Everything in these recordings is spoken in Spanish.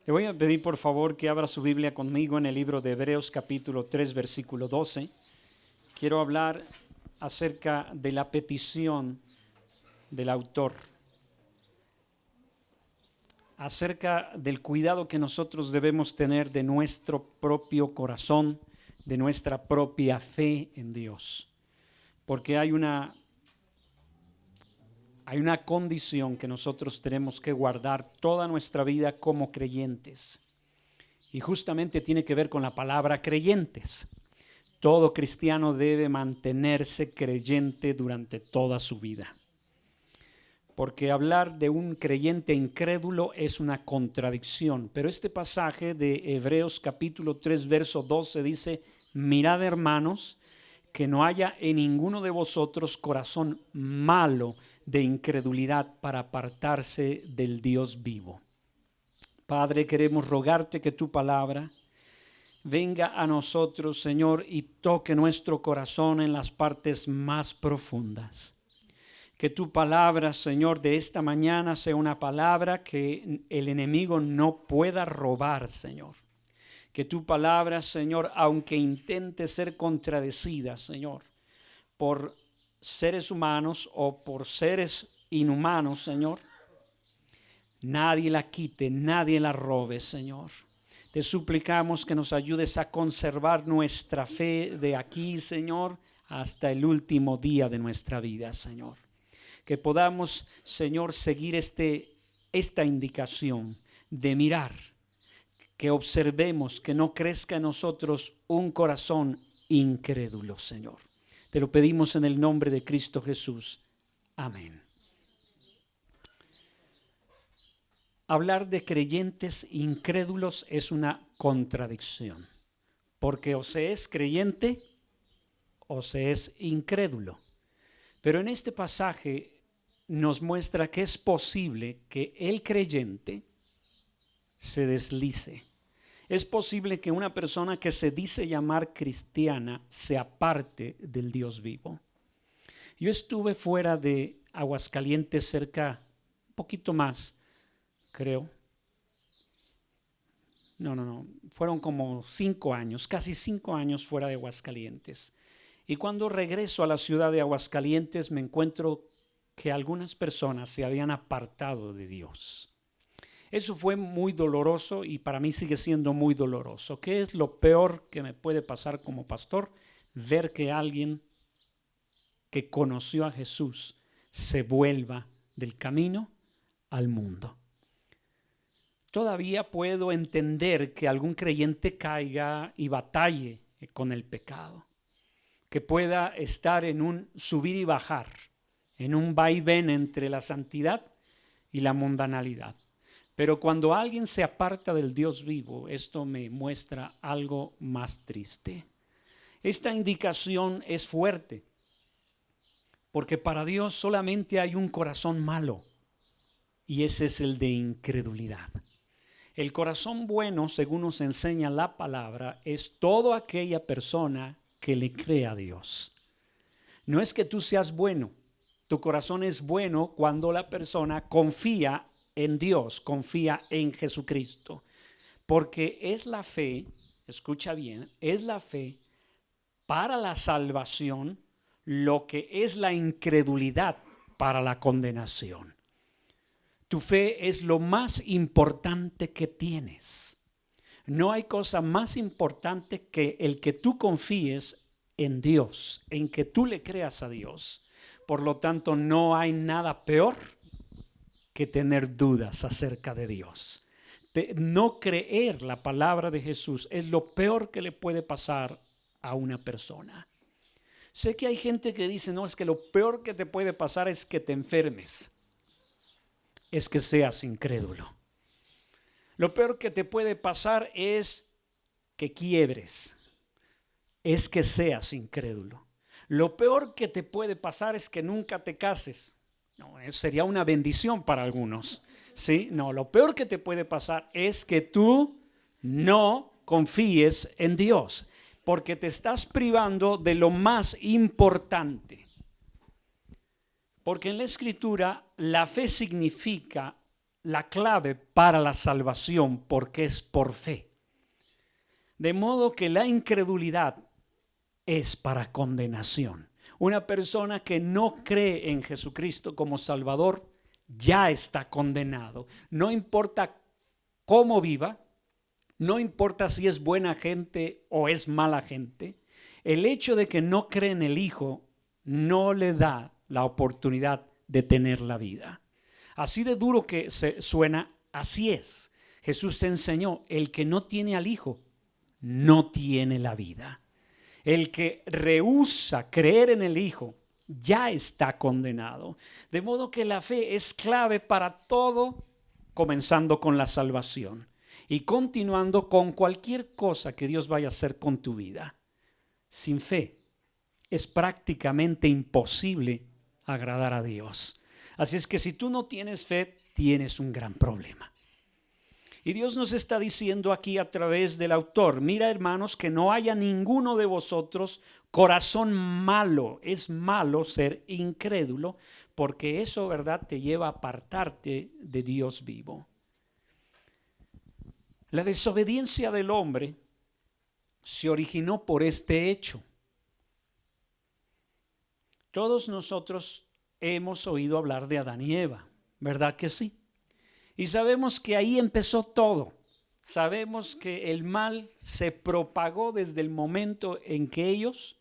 Le voy a pedir por favor que abra su Biblia conmigo en el libro de Hebreos capítulo 3 versículo 12. Quiero hablar acerca de la petición del autor, acerca del cuidado que nosotros debemos tener de nuestro propio corazón, de nuestra propia fe en Dios, porque hay una condición que nosotros tenemos que guardar toda nuestra vida como creyentes. Y justamente tiene que ver con la palabra creyentes. Todo cristiano debe mantenerse creyente durante toda su vida. Porque hablar de un creyente incrédulo es una contradicción. Pero este pasaje de Hebreos capítulo 3, verso 12 dice: mirad, hermanos, que no haya en ninguno de vosotros corazón malo de incredulidad para apartarse del Dios vivo. Padre, queremos rogarte que tu palabra venga a nosotros, Señor, y toque nuestro corazón en las partes más profundas. Que tu palabra, Señor, de esta mañana sea una palabra que el enemigo no pueda robar, Señor. Que tu palabra, Señor, aunque intente ser contradecida, Señor, por seres humanos o por seres inhumanos, Señor, nadie la quite, nadie la robe, Señor. Te suplicamos que nos ayudes a conservar nuestra fe de aquí, Señor, hasta el último día de nuestra vida, Señor. Que podamos, Señor, seguir esta indicación de mirar, que observemos que no crezca en nosotros un corazón incrédulo, Señor. Te lo pedimos en el nombre de Cristo Jesús. Amén. Hablar de creyentes incrédulos es una contradicción, porque o se es creyente o se es incrédulo. Pero en este pasaje nos muestra que es posible que el creyente se deslice. Es posible que una persona que se dice llamar cristiana se aparte del Dios vivo. Yo estuve fuera de Aguascalientes cerca, un poquito más, creo. No, fueron como 5 años, casi 5 años fuera de Aguascalientes. Y cuando regreso a la ciudad de Aguascalientes me encuentro que algunas personas se habían apartado de Dios. Eso fue muy doloroso y para mí sigue siendo muy doloroso. ¿Qué es lo peor que me puede pasar como pastor? Ver que alguien que conoció a Jesús se vuelva del camino al mundo. Todavía puedo entender que algún creyente caiga y batalle con el pecado, que pueda estar en un subir y bajar, en un vaivén entre la santidad y la mundanalidad. Pero cuando alguien se aparta del Dios vivo, esto me muestra algo más triste. Esta indicación es fuerte, porque para Dios solamente hay un corazón malo, y ese es el de incredulidad. El corazón bueno, según nos enseña la palabra, es toda aquella persona que le cree a Dios. No es que tú seas bueno, tu corazón es bueno cuando la persona confía en Dios, confía en Jesucristo, porque es la fe, escucha bien, es la fe para la salvación lo que es la incredulidad para la condenación. Tu fe es lo más importante que tienes. No hay cosa más importante que el que tú confíes en Dios, en que tú le creas a Dios. Por lo tanto, no hay nada peor que tener dudas acerca de Dios. No creer la palabra de Jesús es lo peor que le puede pasar a una persona. Sé que hay gente que dice, no, es que lo peor que te puede pasar es que te enfermes, es que seas incrédulo. Lo peor que te puede pasar es que quiebres, es que seas incrédulo. Lo peor que te puede pasar es que nunca te cases. No, eso sería una bendición para algunos, ¿sí? No, lo peor que te puede pasar es que tú no confíes en Dios, porque te estás privando de lo más importante. Porque en la Escritura la fe significa la clave para la salvación porque es por fe. De modo que la incredulidad es para condenación. Una persona que no cree en Jesucristo como Salvador ya está condenado. No importa cómo viva, no importa si es buena gente o es mala gente, el hecho de que no cree en el Hijo no le da la oportunidad de tener la vida. Así de duro que suena, así es. Jesús enseñó, el que no tiene al Hijo no tiene la vida. El que rehúsa creer en el Hijo ya está condenado. De modo que la fe es clave para todo, comenzando con la salvación y continuando con cualquier cosa que Dios vaya a hacer con tu vida. Sin fe es prácticamente imposible agradar a Dios. Así es que si tú no tienes fe, tienes un gran problema. Y Dios nos está diciendo aquí a través del autor, mira hermanos, que no haya ninguno de vosotros corazón malo. Es malo ser incrédulo porque eso, ¿verdad?, te lleva a apartarte de Dios vivo. La desobediencia del hombre se originó por este hecho. Todos nosotros hemos oído hablar de Adán y Eva, ¿verdad que sí? Y sabemos que ahí empezó todo. Sabemos que el mal se propagó desde el momento en que ellos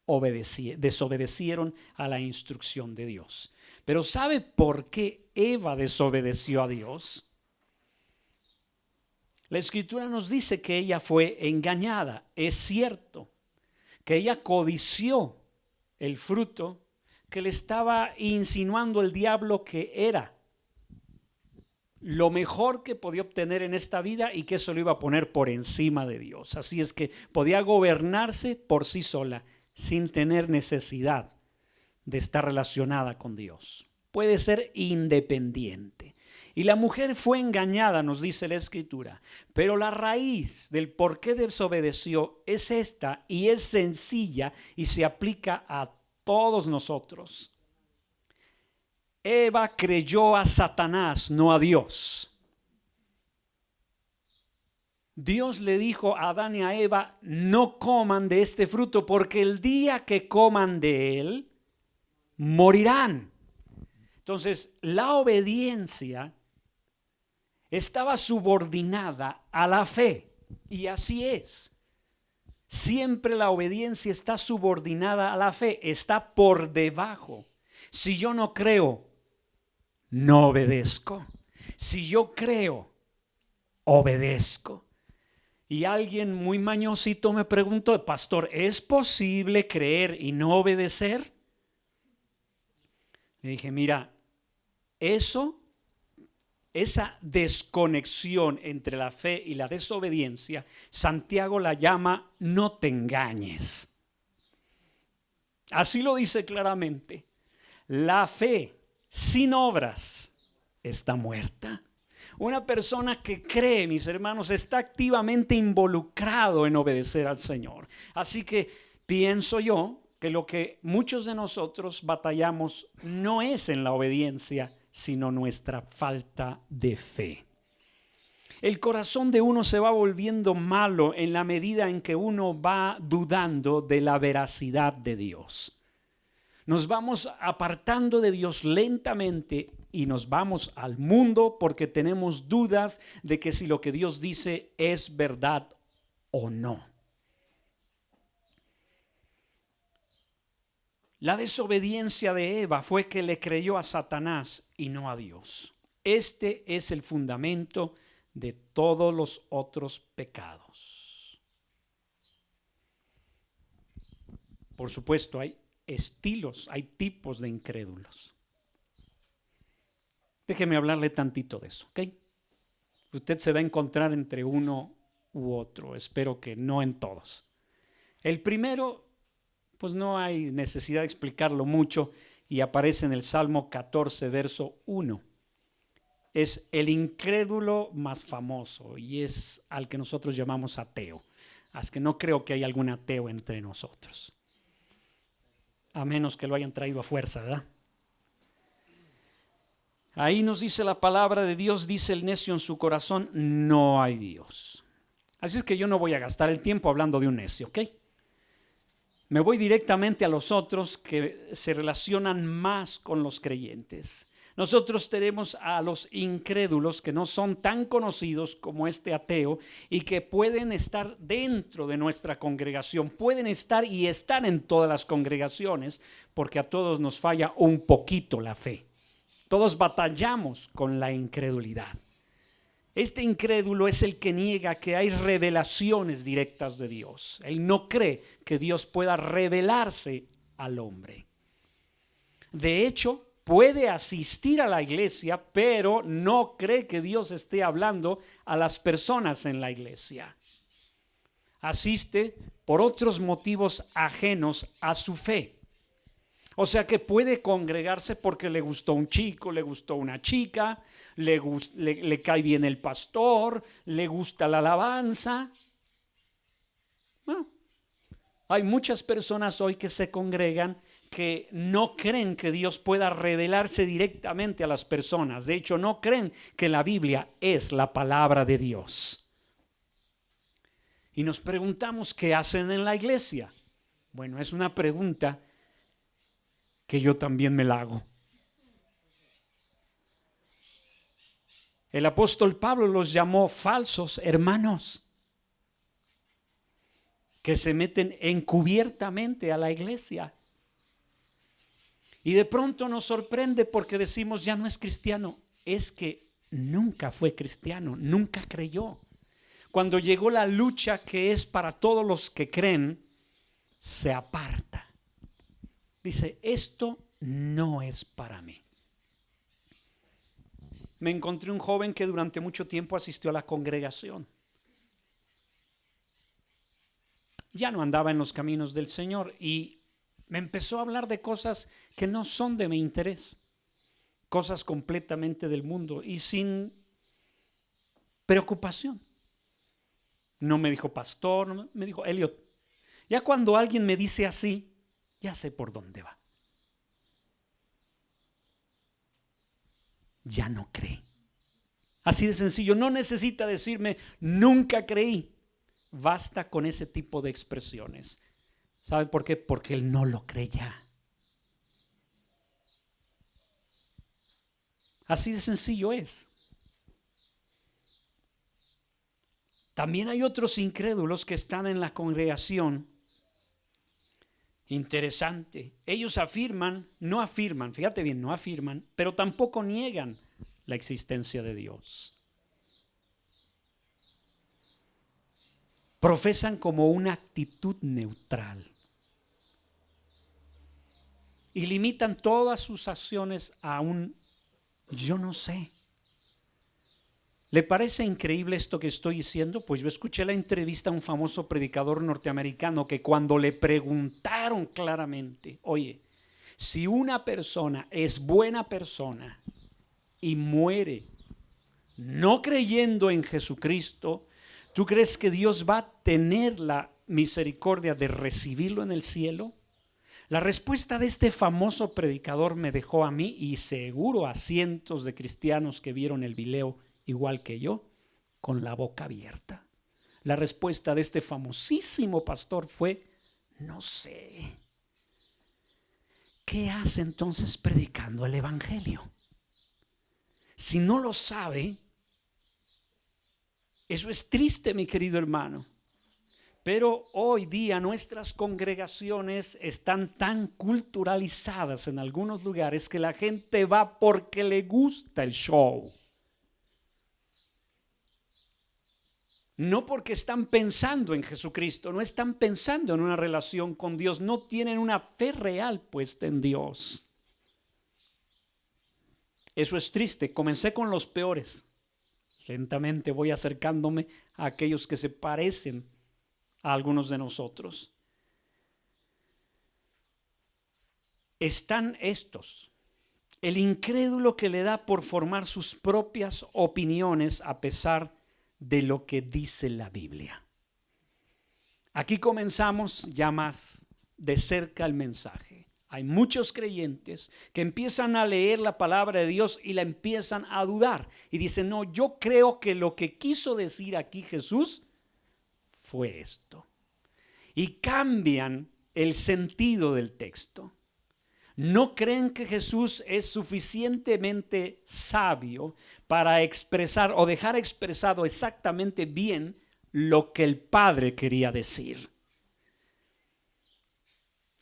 desobedecieron a la instrucción de Dios. Pero ¿sabe por qué Eva desobedeció a Dios? La Escritura nos dice que ella fue engañada. Es cierto que ella codició el fruto que le estaba insinuando el diablo que era lo mejor que podía obtener en esta vida y que eso lo iba a poner por encima de Dios. Así es que podía gobernarse por sí sola sin tener necesidad de estar relacionada con Dios. Puede ser independiente. Y la mujer fue engañada, nos dice la Escritura, pero la raíz del por qué desobedeció es esta y es sencilla y se aplica a todos nosotros. Eva creyó a Satanás, no a Dios. Dios le dijo a Adán y a Eva, no coman de este fruto porque el día que coman de él, morirán. Entonces, la obediencia estaba subordinada a la fe y así es. Siempre la obediencia está subordinada a la fe, está por debajo. Si yo no creo, no obedezco. Si yo creo, obedezco. Y alguien muy mañosito me preguntó, pastor, ¿es posible creer y no obedecer? Le dije, mira, esa desconexión entre la fe y la desobediencia, Santiago la llama no te engañes. Así lo dice claramente. La fe sin obras está muerta. Una persona que cree, mis hermanos, está activamente involucrado en obedecer al Señor. Así que pienso yo que lo que muchos de nosotros batallamos no es en la obediencia, sino nuestra falta de fe. El corazón de uno se va volviendo malo en la medida en que uno va dudando de la veracidad de Dios. Nos vamos apartando de Dios lentamente y nos vamos al mundo porque tenemos dudas de que si lo que Dios dice es verdad o no. La desobediencia de Eva fue que le creyó a Satanás y no a Dios. Este es el fundamento de todos los otros pecados. Por supuesto, hay estilos, hay tipos de incrédulos. Déjeme hablarle tantito de eso, ¿ok? Usted se va a encontrar entre uno u otro, espero que no en todos. El primero, pues no hay necesidad de explicarlo mucho y aparece en el Salmo 14, verso 1. Es el incrédulo más famoso y es al que nosotros llamamos ateo. Así que no creo que haya algún ateo entre nosotros. A menos que lo hayan traído a fuerza, ¿verdad? Ahí nos dice la palabra de Dios, dice el necio en su corazón, no hay Dios. Así es que yo no voy a gastar el tiempo hablando de un necio, ¿ok? Me voy directamente a los otros que se relacionan más con los creyentes. Nosotros tenemos a los incrédulos que no son tan conocidos como este ateo y que pueden estar dentro de nuestra congregación, pueden estar y están en todas las congregaciones, porque a todos nos falla un poquito la fe. Todos batallamos con la incredulidad. Este incrédulo es el que niega que hay revelaciones directas de Dios. Él no cree que Dios pueda revelarse al hombre. De hecho, puede asistir a la iglesia, pero no cree que Dios esté hablando a las personas en la iglesia. Asiste por otros motivos ajenos a su fe. O sea que puede congregarse porque le gustó un chico, le gustó una chica, le cae bien el pastor, le gusta la alabanza. Bueno, hay muchas personas hoy que se congregan que no creen que Dios pueda revelarse directamente a las personas. De hecho, no creen que la Biblia es la palabra de Dios. Y nos preguntamos, ¿qué hacen en la iglesia? Bueno, es una pregunta que yo también me la hago. El apóstol Pablo los llamó falsos hermanos que se meten encubiertamente a la iglesia. Y de pronto nos sorprende porque decimos, ya no es cristiano. Es que nunca fue cristiano, nunca creyó. Cuando llegó la lucha que es para todos los que creen, se aparta. Dice, esto no es para mí. Me encontré un joven que durante mucho tiempo asistió a la congregación. Ya no andaba en los caminos del Señor y me empezó a hablar de cosas que no son de mi interés, cosas completamente del mundo y sin preocupación. No me dijo pastor, me dijo Elliot. Ya cuando alguien me dice así, ya sé por dónde va. Ya no cree. Así de sencillo, no necesita decirme nunca creí. Basta con ese tipo de expresiones. ¿Sabe por qué? Porque él no lo cree ya. Así de sencillo es. También hay otros incrédulos que están en la congregación. Interesante. Ellos no afirman, fíjate bien, no afirman, pero tampoco niegan la existencia de Dios. Profesan como una actitud neutral y limitan todas sus acciones a un yo no sé. ¿Le parece increíble esto que estoy diciendo? Pues yo escuché la entrevista a un famoso predicador norteamericano que cuando le preguntaron claramente, oye, si una persona es buena persona y muere no creyendo en Jesucristo, ¿tú crees que Dios va a tener la misericordia de recibirlo en el cielo? La respuesta de este famoso predicador me dejó a mí y seguro a cientos de cristianos que vieron el video igual que yo, con la boca abierta. La respuesta de este famosísimo pastor fue, no sé. ¿Qué hace entonces predicando el evangelio? Si no lo sabe, eso es triste, mi querido hermano. Pero hoy día nuestras congregaciones están tan culturalizadas en algunos lugares que la gente va porque le gusta el show. No porque están pensando en Jesucristo, no están pensando en una relación con Dios, no tienen una fe real puesta en Dios. Eso es triste. Comencé con los peores. Lentamente voy acercándome a aquellos que se parecen a algunos de nosotros. Están estos. El incrédulo que le da por formar sus propias opiniones a pesar de lo que dice la Biblia. Aquí comenzamos ya más de cerca el mensaje. Hay muchos creyentes que empiezan a leer la palabra de Dios y la empiezan a dudar. Y dicen, no, yo creo que lo que quiso decir aquí Jesús fue esto. Y cambian el sentido del texto. No creen que Jesús es suficientemente sabio para expresar o dejar expresado exactamente bien lo que el Padre quería decir.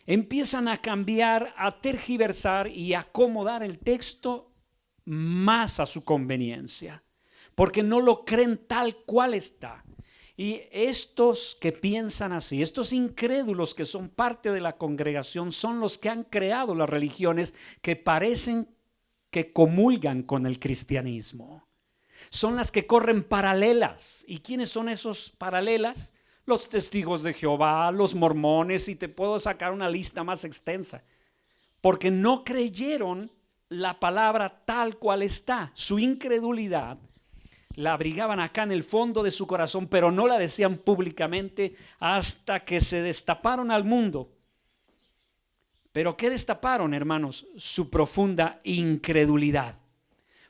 Empiezan a cambiar, a tergiversar y a acomodar el texto más a su conveniencia, porque no lo creen tal cual está. Y estos que piensan así, estos incrédulos que son parte de la congregación, son los que han creado las religiones que parecen que comulgan con el cristianismo. Son las que corren paralelas. ¿Y quiénes son esos paralelas? Los testigos de Jehová, los mormones, y te puedo sacar una lista más extensa, porque no creyeron la palabra tal cual está. Su incredulidad la abrigaban acá en el fondo de su corazón, pero no la decían públicamente hasta que se destaparon al mundo. ¿Pero qué destaparon, hermanos? Su profunda incredulidad.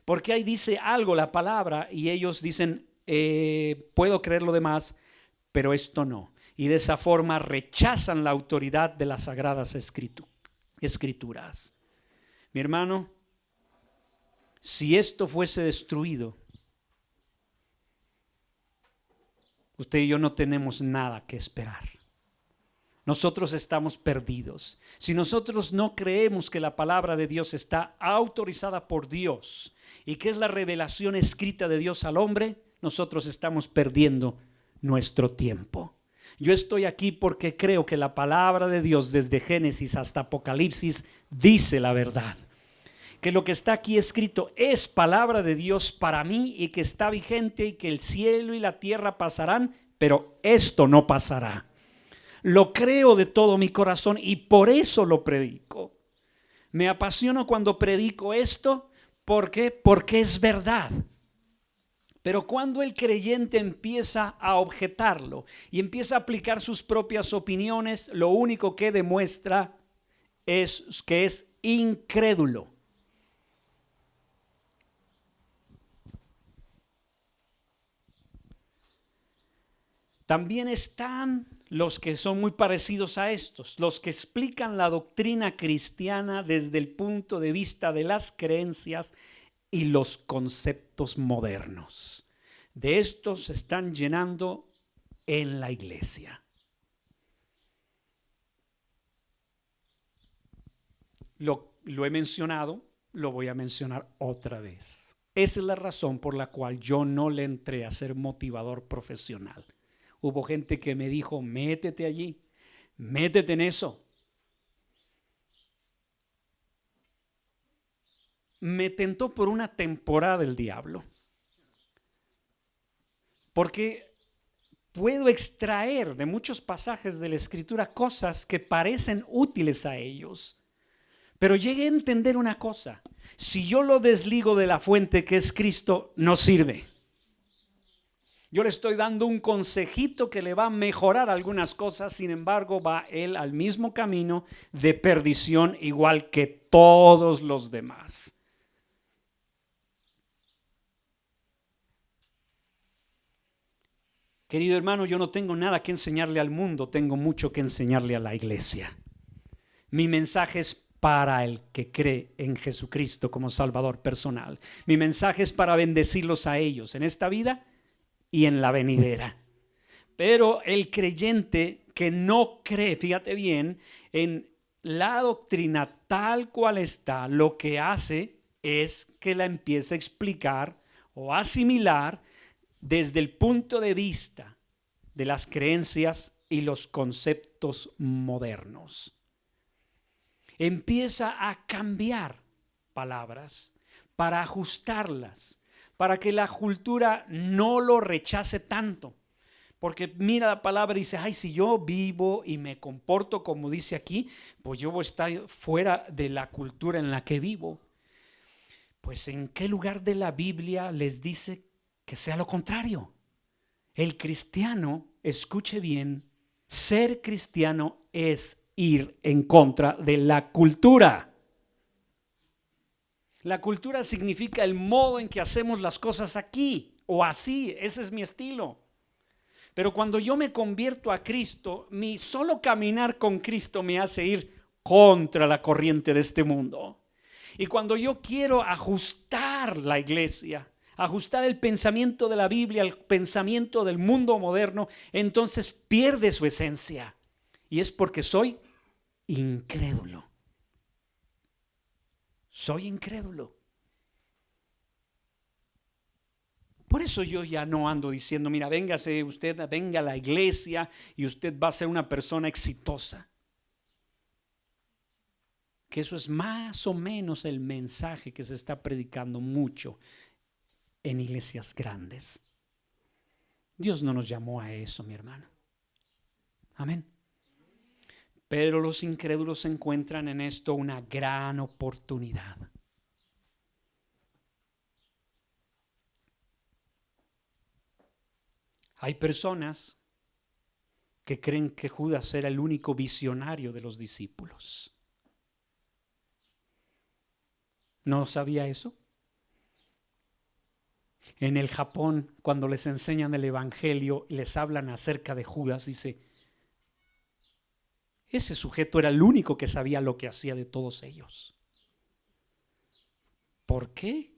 Porque ahí dice algo la palabra y ellos dicen, puedo creer lo demás, pero esto no. Y de esa forma rechazan la autoridad de las sagradas escrituras. Mi hermano, si esto fuese destruido, usted y yo no tenemos nada que esperar. Nosotros estamos perdidos. Si nosotros no creemos que la palabra de Dios está autorizada por Dios y que es la revelación escrita de Dios al hombre, nosotros estamos perdiendo nuestro tiempo. Yo estoy aquí porque creo que la palabra de Dios desde Génesis hasta Apocalipsis dice la verdad. Que lo que está aquí escrito es palabra de Dios para mí y que está vigente y que el cielo y la tierra pasarán, pero esto no pasará. Lo creo de todo mi corazón y por eso lo predico. Me apasiono cuando predico esto. ¿Por qué? Porque es verdad. Pero cuando el creyente empieza a objetarlo y empieza a aplicar sus propias opiniones, lo único que demuestra es que es incrédulo. También están los que son muy parecidos a estos, los que explican la doctrina cristiana desde el punto de vista de las creencias y los conceptos modernos. De estos se están llenando en la iglesia. Lo he mencionado, lo voy a mencionar otra vez. Esa es la razón por la cual yo no le entré a ser motivador profesional. Hubo gente que me dijo, métete allí, métete en eso. Me tentó por una temporada el diablo, porque puedo extraer de muchos pasajes de la Escritura cosas que parecen útiles a ellos, pero llegué a entender una cosa: si yo lo desligo de la fuente que es Cristo, no sirve. Yo le estoy dando un consejito que le va a mejorar algunas cosas, sin embargo va él al mismo camino de perdición igual que todos los demás. Querido hermano, yo no tengo nada que enseñarle al mundo, tengo mucho que enseñarle a la iglesia. Mi mensaje es para el que cree en Jesucristo como Salvador personal. Mi mensaje es para bendecirlos a ellos en esta vida y en la venidera. Pero el creyente que no cree, fíjate bien, en la doctrina tal cual está, lo que hace es que la empiece a explicar o asimilar desde el punto de vista de las creencias y los conceptos modernos. Empieza a cambiar palabras para ajustarlas, para que la cultura no lo rechace tanto. Porque mira la palabra y dice, ay, si yo vivo y me comporto como dice aquí, pues yo voy a estar fuera de la cultura en la que vivo. Pues ¿en qué lugar de la Biblia les dice que sea lo contrario? El cristiano, escuche bien, ser cristiano es ir en contra de la cultura. La cultura significa el modo en que hacemos las cosas aquí o así, ese es mi estilo. Pero cuando yo me convierto a Cristo, mi solo caminar con Cristo me hace ir contra la corriente de este mundo. Y cuando yo quiero ajustar la iglesia, ajustar el pensamiento de la Biblia al pensamiento del mundo moderno, entonces pierde su esencia. Y es porque soy incrédulo. Soy incrédulo. Por eso yo ya no ando diciendo, mira, véngase usted, venga a la iglesia y usted va a ser una persona exitosa. Que eso es más o menos el mensaje que se está predicando mucho en iglesias grandes. Dios no nos llamó a eso, mi hermano. Amén. Pero los incrédulos encuentran en esto una gran oportunidad. Hay personas que creen que Judas era el único visionario de los discípulos. ¿No sabía eso? En el Japón, cuando les enseñan el evangelio y les hablan acerca de Judas, dice, ese sujeto era el único que sabía lo que hacía de todos ellos. ¿Por qué?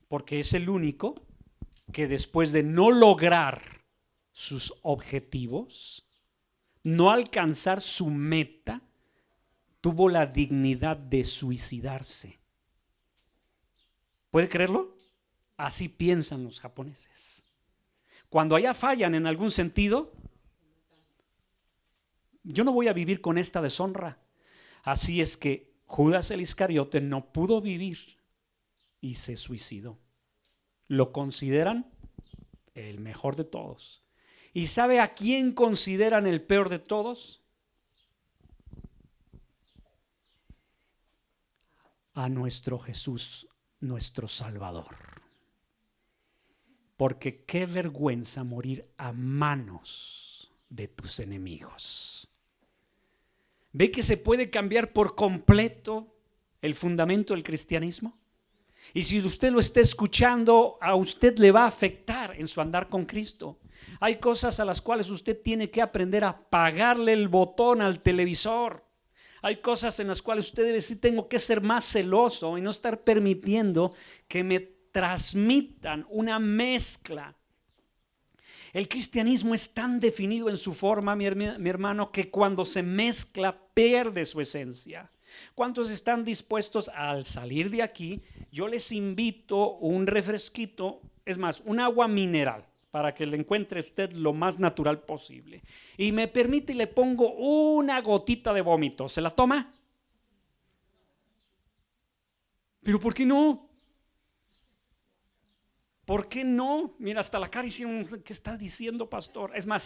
Porque es el único que después de no lograr sus objetivos, no alcanzar su meta, tuvo la dignidad de suicidarse. ¿Puede creerlo? Así piensan los japoneses. Cuando allá fallan en algún sentido, yo no voy a vivir con esta deshonra. Así es que Judas el Iscariote no pudo vivir y se suicidó. Lo consideran el mejor de todos. ¿Y sabe a quién consideran el peor de todos? A nuestro Jesús, nuestro Salvador. Porque qué vergüenza morir a manos de tus enemigos. ¿Ve que se puede cambiar por completo el fundamento del cristianismo? Y si usted lo está escuchando, a usted le va a afectar en su andar con Cristo. Hay cosas a las cuales usted tiene que aprender a apagarle el botón al televisor. Hay cosas en las cuales usted debe decir, tengo que ser más celoso y no estar permitiendo que me transmitan una mezcla. El cristianismo es tan definido en su forma, mi hermano, que cuando se mezcla pierde su esencia. ¿Cuántos están dispuestos al salir de aquí? Yo les invito un refresquito, es más, un agua mineral, para que le encuentre usted lo más natural posible. Y me permite y le pongo una gotita de vómito. ¿Se la toma? ¿Pero por qué no? ¿Por qué no? Mira, hasta la cara hicieron, ¿qué está diciendo, pastor? Es más,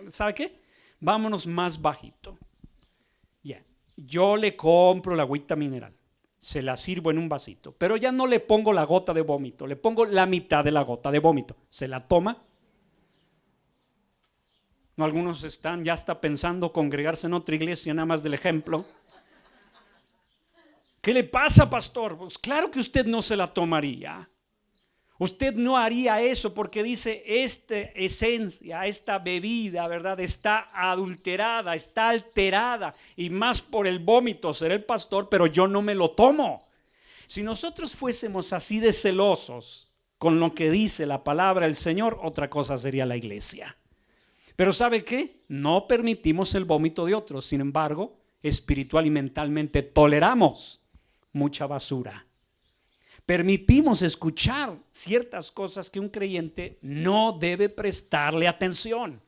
¿sabe qué? Vámonos más bajito. Ya, yo le compro la agüita mineral, se la sirvo en un vasito, pero ya no le pongo la gota de vómito, le pongo la mitad de la gota de vómito. ¿Se la toma? No, algunos están ya está pensando congregarse en otra iglesia, nada más del ejemplo. ¿Qué le pasa, pastor? Pues claro que usted no se la tomaría. Usted no haría eso porque dice, esta esencia, esta bebida, ¿verdad? Está adulterada, está alterada y más por el vómito será el pastor, pero yo no me lo tomo. Si nosotros fuésemos así de celosos con lo que dice la palabra del Señor, otra cosa sería la iglesia. Pero ¿sabe qué? No permitimos el vómito de otros, sin embargo, espiritual y mentalmente toleramos mucha basura. Permitimos escuchar ciertas cosas que un creyente no debe prestarle atención.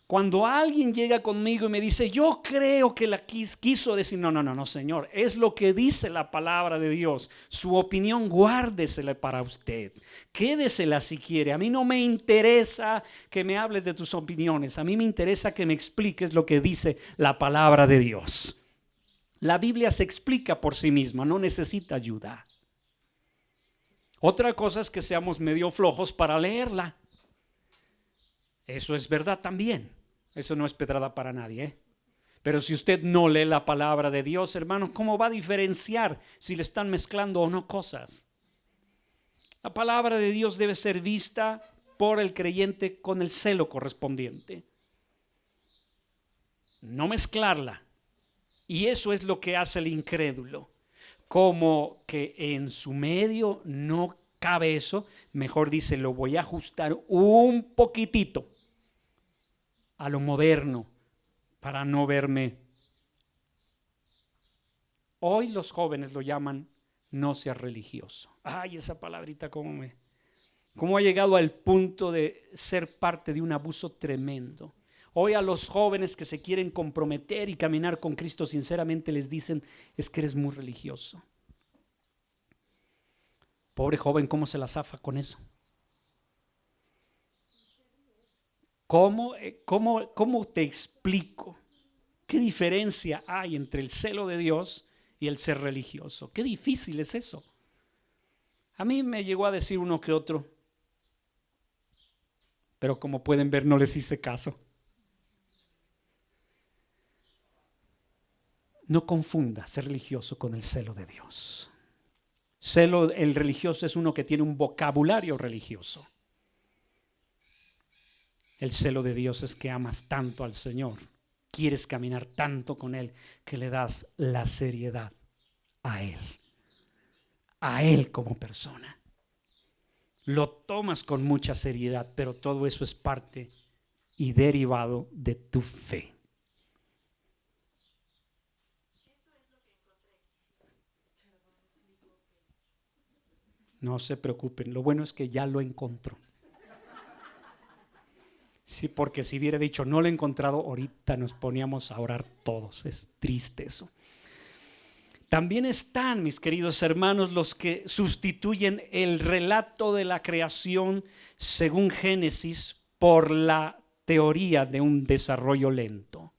Cuando alguien llega conmigo y me dice, yo creo que la quiso decir, no, Señor, es lo que dice la palabra de Dios. Su opinión guárdesela para usted. Quédesela si quiere. A mí no me interesa que me hables de tus opiniones. A mí me interesa que me expliques lo que dice la palabra de Dios. La Biblia se explica por sí misma, no necesita ayuda. Otra cosa es que seamos medio flojos para leerla. Eso es verdad también. Eso no es pedrada para nadie, Pero si usted no lee la palabra de Dios, hermano, ¿cómo va a diferenciar si le están mezclando o no cosas? La palabra de Dios debe ser vista por el creyente con el celo correspondiente. No mezclarla. Y eso es lo que hace el incrédulo. Como que en su medio no cabe eso, mejor dice, lo voy a ajustar un poquitito a lo moderno para no verme. Hoy los jóvenes lo llaman no seas religioso. Ay, esa palabrita cómo ha llegado al punto de ser parte de un abuso tremendo. Hoy a los jóvenes que se quieren comprometer y caminar con Cristo sinceramente les dicen, es que eres muy religioso. Pobre joven, ¿cómo se la zafa con eso? ¿Cómo te explico? ¿Qué diferencia hay entre el celo de Dios y el ser religioso? Qué difícil es eso. A mí me llegó a decir uno que otro, pero como pueden ver no les hice caso. No confunda ser religioso con el celo de Dios. El religioso es uno que tiene un vocabulario religioso. El celo de Dios es que amas tanto al Señor, quieres caminar tanto con Él, que le das la seriedad a Él como persona. Lo tomas con mucha seriedad, pero todo eso es parte y derivado de tu fe. No se preocupen, lo bueno es que ya lo encontró. Sí, porque si hubiera dicho no lo he encontrado, ahorita nos poníamos a orar todos. Es triste eso. También están, mis queridos hermanos, los que sustituyen el relato de la creación según Génesis por la teoría de un desarrollo lento.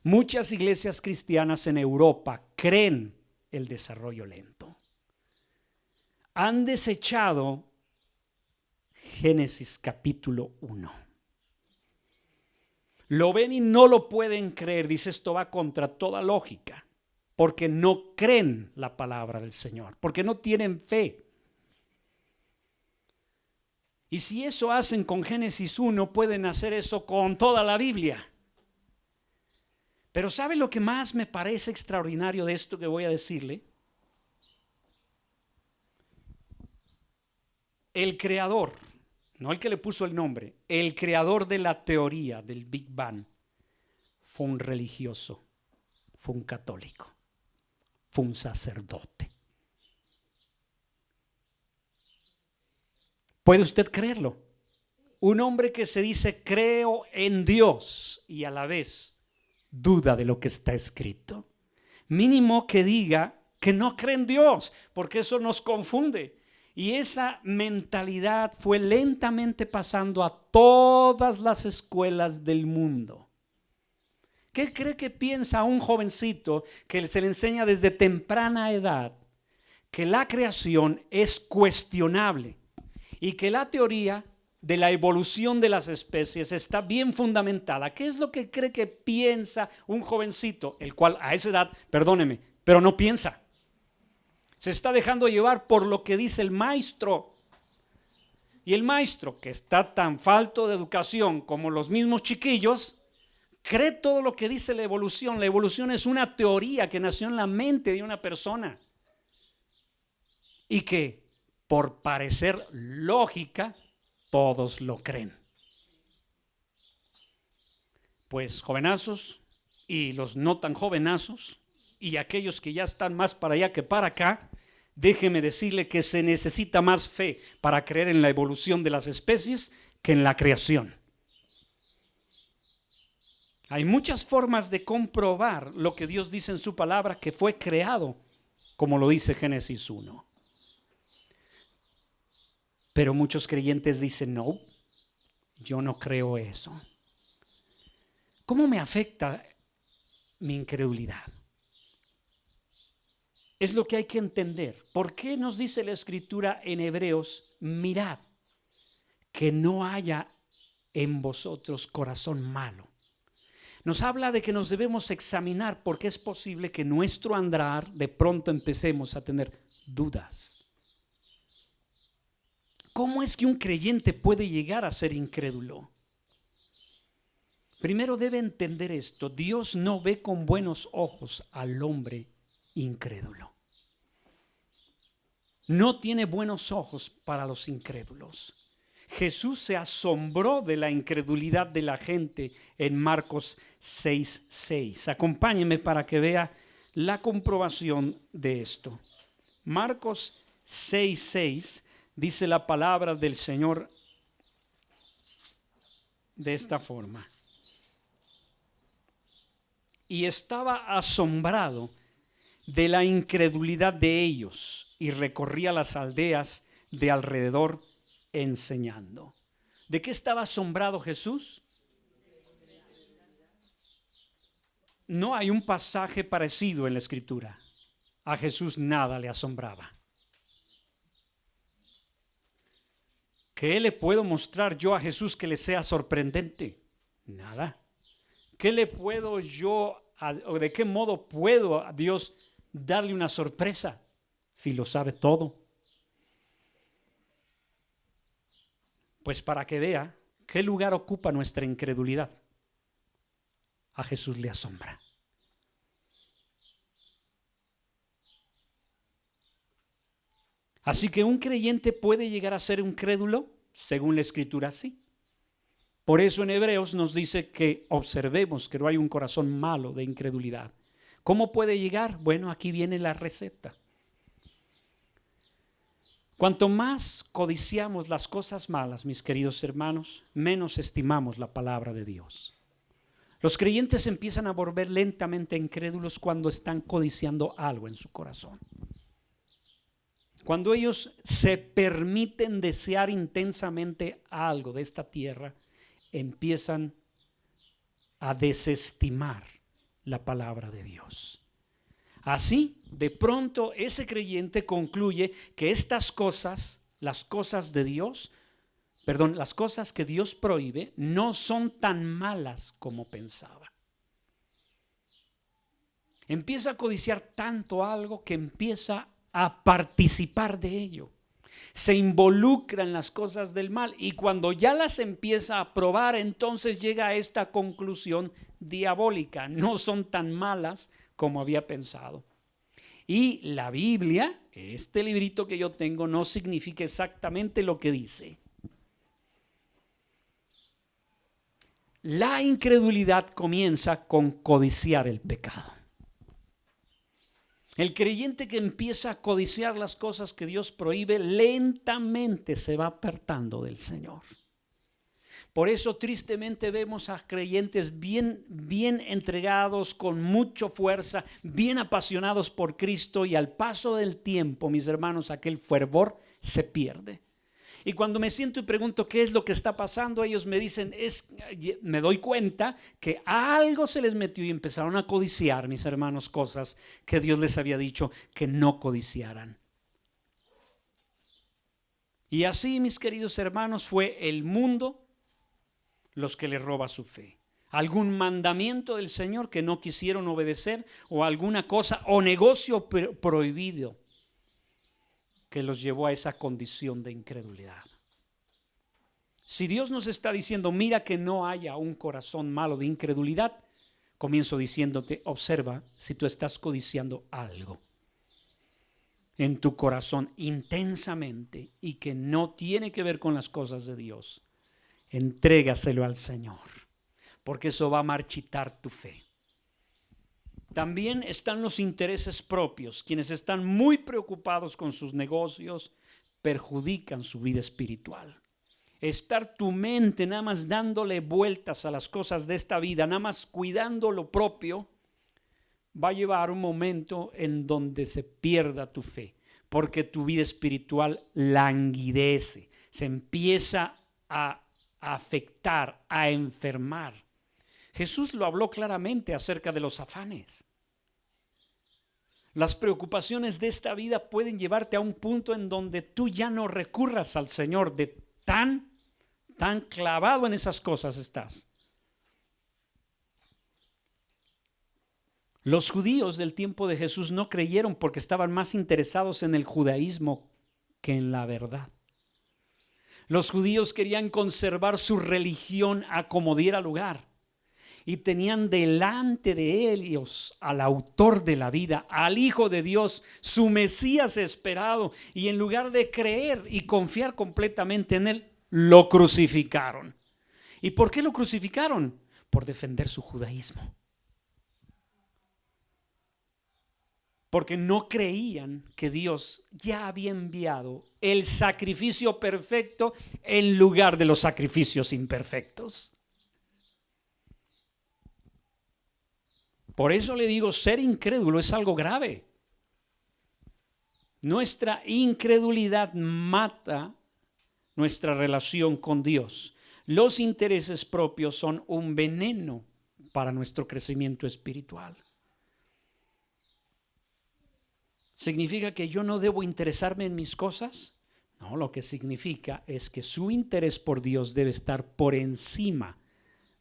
Muchas iglesias cristianas en Europa creen el desarrollo lento. Han desechado Génesis capítulo 1. Lo ven y no lo pueden creer. Dice, esto va contra toda lógica, porque no creen la palabra del Señor, porque no tienen fe. Y si eso hacen con Génesis 1, pueden hacer eso con toda la Biblia. Pero ¿sabe lo que más me parece extraordinario de esto que voy a decirle? El creador, no el que le puso el nombre, el creador de la teoría del Big Bang fue un religioso, fue un católico, fue un sacerdote. ¿Puede usted creerlo? Un hombre que se dice creo en Dios y a la vez duda de lo que está escrito. Mínimo que diga que no cree en Dios, porque eso nos confunde. Y esa mentalidad fue lentamente pasando a todas las escuelas del mundo. ¿Qué cree que piensa un jovencito que se le enseña desde temprana edad que la creación es cuestionable y que la teoría de la evolución de las especies está bien fundamentada? ¿Qué es lo que cree que piensa un jovencito, el cual a esa edad, perdóneme, pero no piensa? Se está dejando llevar por lo que dice el maestro. Y el maestro, que está tan falto de educación como los mismos chiquillos, cree todo lo que dice la evolución. La evolución es una teoría que nació en la mente de una persona y que, por parecer lógica, todos lo creen. Pues jovenazos y los no tan jovenazos y aquellos que ya están más para allá que para acá, déjeme decirle que se necesita más fe para creer en la evolución de las especies que en la creación. Hay muchas formas de comprobar lo que Dios dice en su palabra, que fue creado, como lo dice Génesis 1. Pero muchos creyentes dicen, no, yo no creo eso. ¿Cómo me afecta mi incredulidad? Es lo que hay que entender. ¿Por qué nos dice la Escritura en Hebreos? Mirad, que no haya en vosotros corazón malo. Nos habla de que nos debemos examinar porque es posible que nuestro andar de pronto empecemos a tener dudas. ¿Cómo es que un creyente puede llegar a ser incrédulo? Primero debe entender esto: Dios no ve con buenos ojos al hombre incrédulo. No tiene buenos ojos para los incrédulos. Jesús se asombró de la incredulidad de la gente en Marcos 6:6. Acompáñeme para que vea la comprobación de esto. Marcos 6:6 dice la palabra del Señor de esta forma: y estaba asombrado de la incredulidad de ellos, y recorría las aldeas de alrededor enseñando. ¿De qué estaba asombrado Jesús? No hay un pasaje parecido en la Escritura. A Jesús nada le asombraba. ¿Qué le puedo mostrar yo a Jesús que le sea sorprendente? Nada. ¿Qué le puedo yo, o de qué modo puedo a Dios darle una sorpresa si lo sabe todo? Pues para que vea qué lugar ocupa nuestra incredulidad, a Jesús le asombra. Así que un creyente puede llegar a ser un crédulo, según la Escritura, sí. Por eso en Hebreos nos dice que observemos que no hay un corazón malo de incredulidad. ¿Cómo puede llegar? Bueno, aquí viene la receta. Cuanto más codiciamos las cosas malas, mis queridos hermanos, menos estimamos la palabra de Dios. Los creyentes empiezan a volver lentamente incrédulos cuando están codiciando algo en su corazón. Cuando ellos se permiten desear intensamente algo de esta tierra, empiezan a desestimar la palabra de Dios. Así, de pronto, ese creyente concluye que estas cosas, las cosas de Dios, las cosas que Dios prohíbe, no son tan malas como pensaba. Empieza a codiciar tanto algo que empieza a participar de ello. Se involucra en las cosas del mal y cuando ya las empieza a probar, entonces llega a esta conclusión diabólica: no son tan malas como había pensado. Y la Biblia, este librito que yo tengo, no significa exactamente lo que dice. La incredulidad comienza con codiciar el pecado. El creyente que empieza a codiciar las cosas que Dios prohíbe, lentamente se va apartando del Señor. Por eso tristemente vemos a creyentes bien entregados, con mucha fuerza, bien apasionados por Cristo, y al paso del tiempo, mis hermanos, aquel fervor se pierde. Y cuando me siento y pregunto qué es lo que está pasando, ellos me dicen, me doy cuenta que algo se les metió y empezaron a codiciar, mis hermanos, cosas que Dios les había dicho que no codiciaran. Y así, mis queridos hermanos, fue el mundo los que le roba su fe. Algún mandamiento del Señor que no quisieron obedecer, o alguna cosa o negocio prohibido que los llevó a esa condición de incredulidad. Si Dios nos está diciendo, mira que no haya un corazón malo de incredulidad, comienzo diciéndote, observa si tú estás codiciando algo en tu corazón intensamente y que no tiene que ver con las cosas de Dios. Entrégaselo al Señor, porque eso va a marchitar tu fe. También están los intereses propios. Quienes están muy preocupados con sus negocios perjudican su vida espiritual. Estar tu mente nada más dándole vueltas a las cosas de esta vida, nada más cuidando lo propio, va a llevar un momento en donde se pierda tu fe, porque tu vida espiritual languidece, se empieza a afectar, a enfermar. Jesús lo habló claramente acerca de los afanes. Las preocupaciones de esta vida pueden llevarte a un punto en donde tú ya no recurras al Señor, de tan clavado en esas cosas estás. Los judíos del tiempo de Jesús no creyeron porque estaban más interesados en el judaísmo que en la verdad. Los judíos querían conservar su religión a como diera lugar y tenían delante de ellos al autor de la vida, al Hijo de Dios, su Mesías esperado, y en lugar de creer y confiar completamente en él, lo crucificaron. ¿Y por qué lo crucificaron? Por defender su judaísmo. Porque no creían que Dios ya había enviado el sacrificio perfecto en lugar de los sacrificios imperfectos. Por eso le digo, ser incrédulo es algo grave. Nuestra incredulidad mata nuestra relación con Dios. Los intereses propios son un veneno para nuestro crecimiento espiritual. ¿Significa que yo no debo interesarme en mis cosas? No, lo que significa es que su interés por Dios debe estar por encima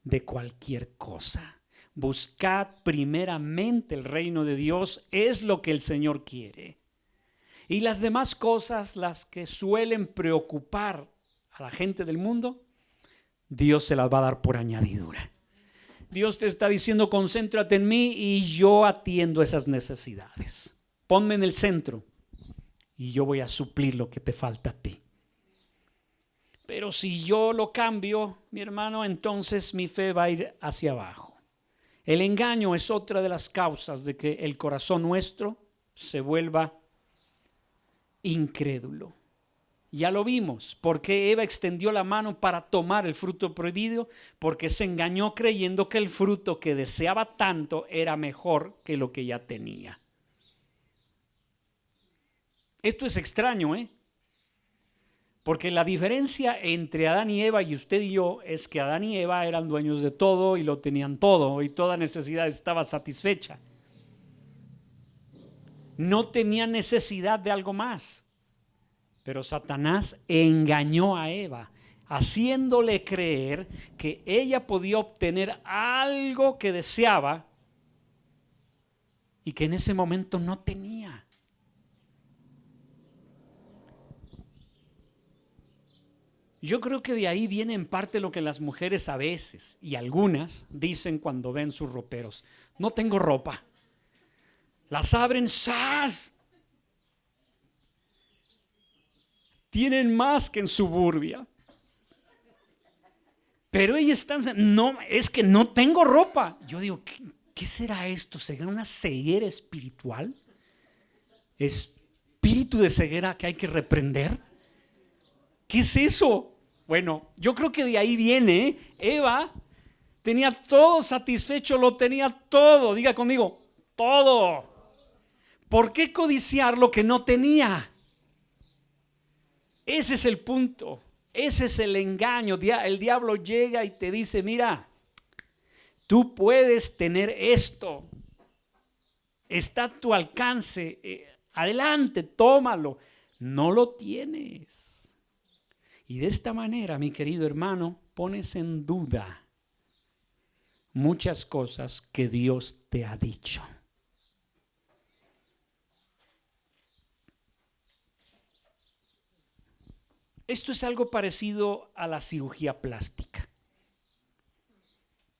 de cualquier cosa. Buscad primeramente el reino de Dios, es lo que el Señor quiere. Y las demás cosas, las que suelen preocupar a la gente del mundo, Dios se las va a dar por añadidura. Dios te está diciendo, concéntrate en mí y yo atiendo esas necesidades. Ponme en el centro y yo voy a suplir lo que te falta a ti. Pero si yo lo cambio, mi hermano, entonces mi fe va a ir hacia abajo. El engaño es otra de las causas de que el corazón nuestro se vuelva incrédulo. Ya lo vimos, porque Eva extendió la mano para tomar el fruto prohibido, porque se engañó creyendo que el fruto que deseaba tanto era mejor que lo que ya tenía. Esto es extraño, porque la diferencia entre Adán y Eva y usted y yo es que Adán y Eva eran dueños de todo y lo tenían todo y toda necesidad estaba satisfecha. No tenían necesidad de algo más. Pero Satanás engañó a Eva, haciéndole creer que ella podía obtener algo que deseaba y que en ese momento no tenía. Yo creo que de ahí viene en parte lo que las mujeres a veces y algunas dicen cuando ven sus roperos: no tengo ropa. Las abren, ¡zas! Tienen más que en Suburbia. Pero ellas están, no, es que no tengo ropa. Yo digo, ¿qué será esto? ¿Será una ceguera espiritual? ¿Espíritu de ceguera que hay que reprender? ¿Qué es eso? Bueno, yo creo que de ahí viene. Eva tenía todo satisfecho, lo tenía todo. Diga conmigo, todo. ¿Por qué codiciar lo que no tenía? Ese es el punto, ese es el engaño. El diablo llega y te dice: mira, tú puedes tener esto, está a tu alcance, adelante, tómalo. No lo tienes. Y de esta manera, mi querido hermano, pones en duda muchas cosas que Dios te ha dicho. Esto es algo parecido a la cirugía plástica.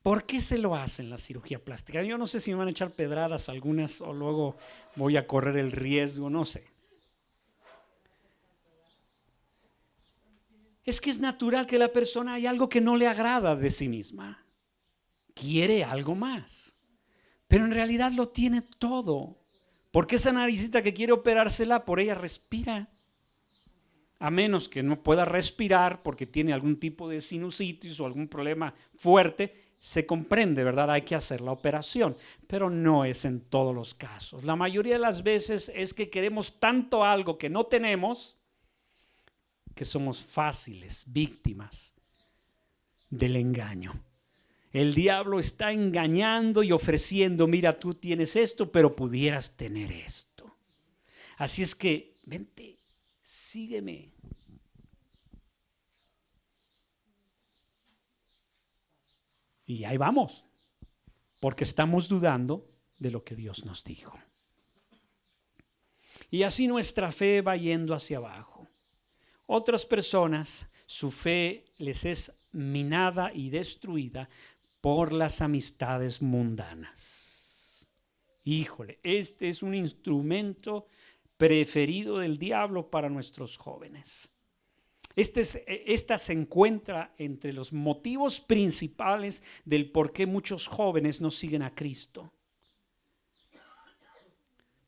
¿Por qué se lo hacen la cirugía plástica? Yo no sé si me van a echar pedradas algunas o luego voy a correr el riesgo, no sé. Es que es natural que la persona hay algo que no le agrada de sí misma. Quiere algo más. Pero en realidad lo tiene todo. Porque esa naricita que quiere operársela, por ella respira. A menos que no pueda respirar porque tiene algún tipo de sinusitis o algún problema fuerte, se comprende, ¿verdad? Hay que hacer la operación, pero no es en todos los casos. La mayoría de las veces es que queremos tanto algo que no tenemos, que somos fáciles víctimas del engaño. El diablo está engañando y ofreciendo: mira, tú tienes esto, pero pudieras tener esto. Así es que, vente, sígueme. Y ahí vamos, porque estamos dudando de lo que Dios nos dijo. Y así nuestra fe va yendo hacia abajo. Otras personas, su fe les es minada y destruida por las amistades mundanas. Híjole, este es un instrumento preferido del diablo para nuestros jóvenes. Esta se encuentra entre los motivos principales del por qué muchos jóvenes no siguen a Cristo.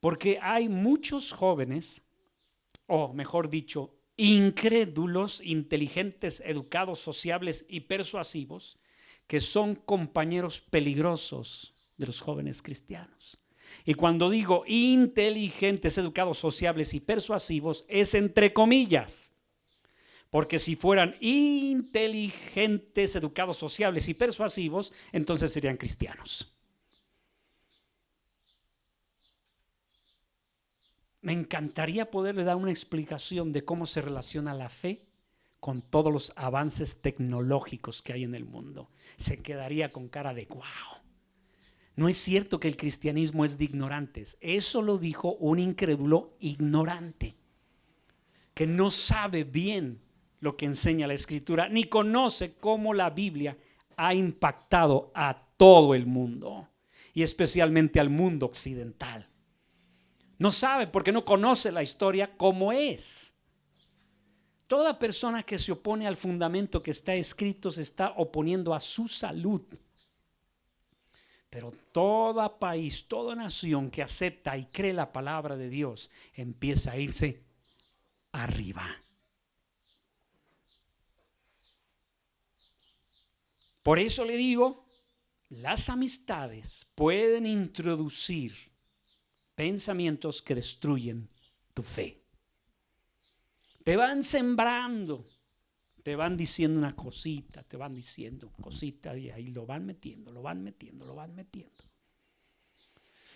Porque hay muchos jóvenes, o mejor dicho, incrédulos, inteligentes, educados, sociables y persuasivos, que son compañeros peligrosos de los jóvenes cristianos. Y cuando digo inteligentes, educados, sociables y persuasivos, es entre comillas. Porque si fueran inteligentes, educados, sociables y persuasivos, entonces serían cristianos. Me encantaría poderle dar una explicación de cómo se relaciona la fe con todos los avances tecnológicos que hay en el mundo. Se quedaría con cara de wow. No es cierto que el cristianismo es de ignorantes. Eso lo dijo un incrédulo ignorante, que no sabe bien lo que enseña la Escritura, ni conoce cómo la Biblia ha impactado a todo el mundo, y especialmente al mundo occidental. No sabe porque no conoce la historia como es. Toda persona que se opone al fundamento que está escrito se está oponiendo a su salud. Pero todo país, toda nación que acepta y cree la palabra de Dios empieza a irse arriba. Por eso le digo, las amistades pueden introducir pensamientos que destruyen tu fe. Te van sembrando, te van diciendo una cosita, te van diciendo cosita y ahí lo van metiendo.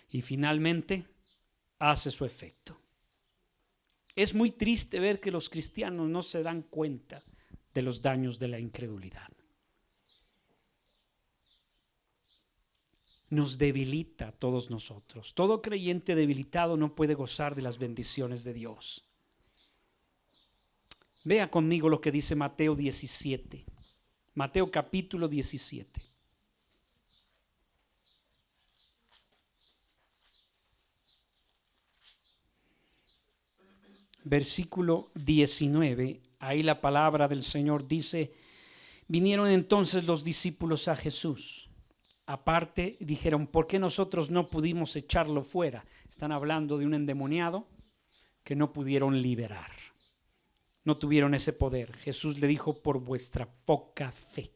Y finalmente hace su efecto. Es muy triste ver que los cristianos no se dan cuenta de los daños de la incredulidad. Nos debilita a todos nosotros. Todo creyente debilitado no puede gozar de las bendiciones de Dios. Vea conmigo lo que dice Mateo 17. Mateo capítulo 17. Versículo 19. Ahí la palabra del Señor dice: vinieron entonces los discípulos a Jesús aparte, dijeron: ¿por qué nosotros no pudimos echarlo fuera? Están hablando de un endemoniado que no pudieron liberar. No tuvieron ese poder. Jesús le dijo: por vuestra poca fe.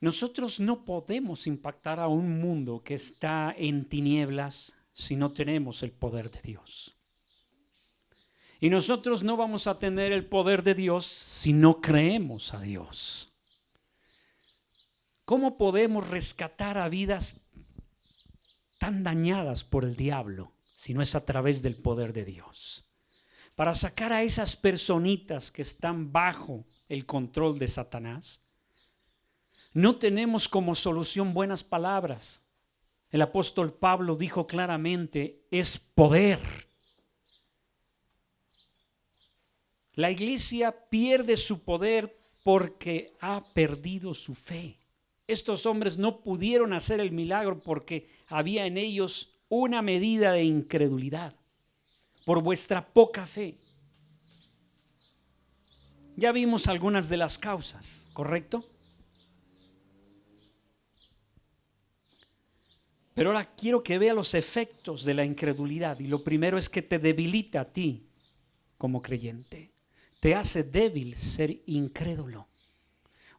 Nosotros no podemos impactar a un mundo que está en tinieblas si no tenemos el poder de Dios. Y nosotros no vamos a tener el poder de Dios si no creemos a Dios. ¿Cómo podemos rescatar a vidas tan dañadas por el diablo si no es a través del poder de Dios? Para sacar a esas personitas que están bajo el control de Satanás, no tenemos como solución buenas palabras. El apóstol Pablo dijo claramente: es poder. La iglesia pierde su poder porque ha perdido su fe. Estos hombres no pudieron hacer el milagro porque había en ellos una medida de incredulidad, por vuestra poca fe. Ya vimos algunas de las causas, ¿correcto? Pero ahora quiero que vea los efectos de la incredulidad, y lo primero es que te debilita a ti como creyente. Te hace débil ser incrédulo.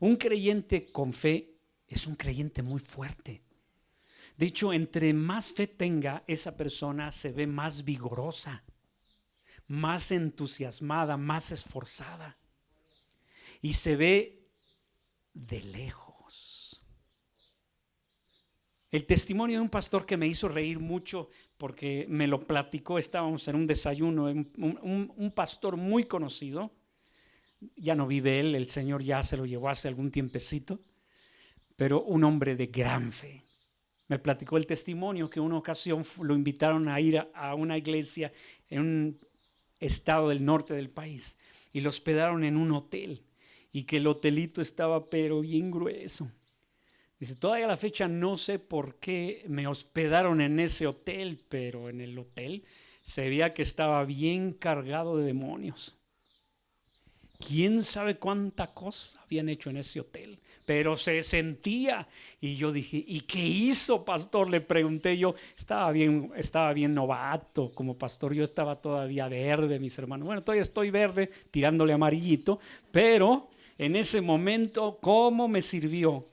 Un creyente con fe es un creyente muy fuerte. De hecho, entre más fe tenga, esa persona se ve más vigorosa, más entusiasmada, más esforzada, y se ve de lejos. El testimonio de un pastor que me hizo reír mucho porque me lo platicó, estábamos en un desayuno, un pastor muy conocido, ya no vive él, el Señor ya se lo llevó hace algún tiempecito, pero un hombre de gran fe. Me platicó el testimonio que una ocasión lo invitaron a ir a una iglesia en un estado del norte del país y lo hospedaron en un hotel y que el hotelito estaba pero bien grueso. Dice, todavía a la fecha no sé por qué me hospedaron en ese hotel, pero en el hotel se veía que estaba bien cargado de demonios. ¿Quién sabe cuánta cosa habían hecho en ese hotel? Pero se sentía. Y yo dije, ¿y qué hizo, pastor? Le pregunté yo. Estaba bien novato como pastor. Yo estaba todavía verde, mis hermanos. Bueno, todavía estoy verde, tirándole amarillito. Pero en ese momento, ¿cómo me sirvió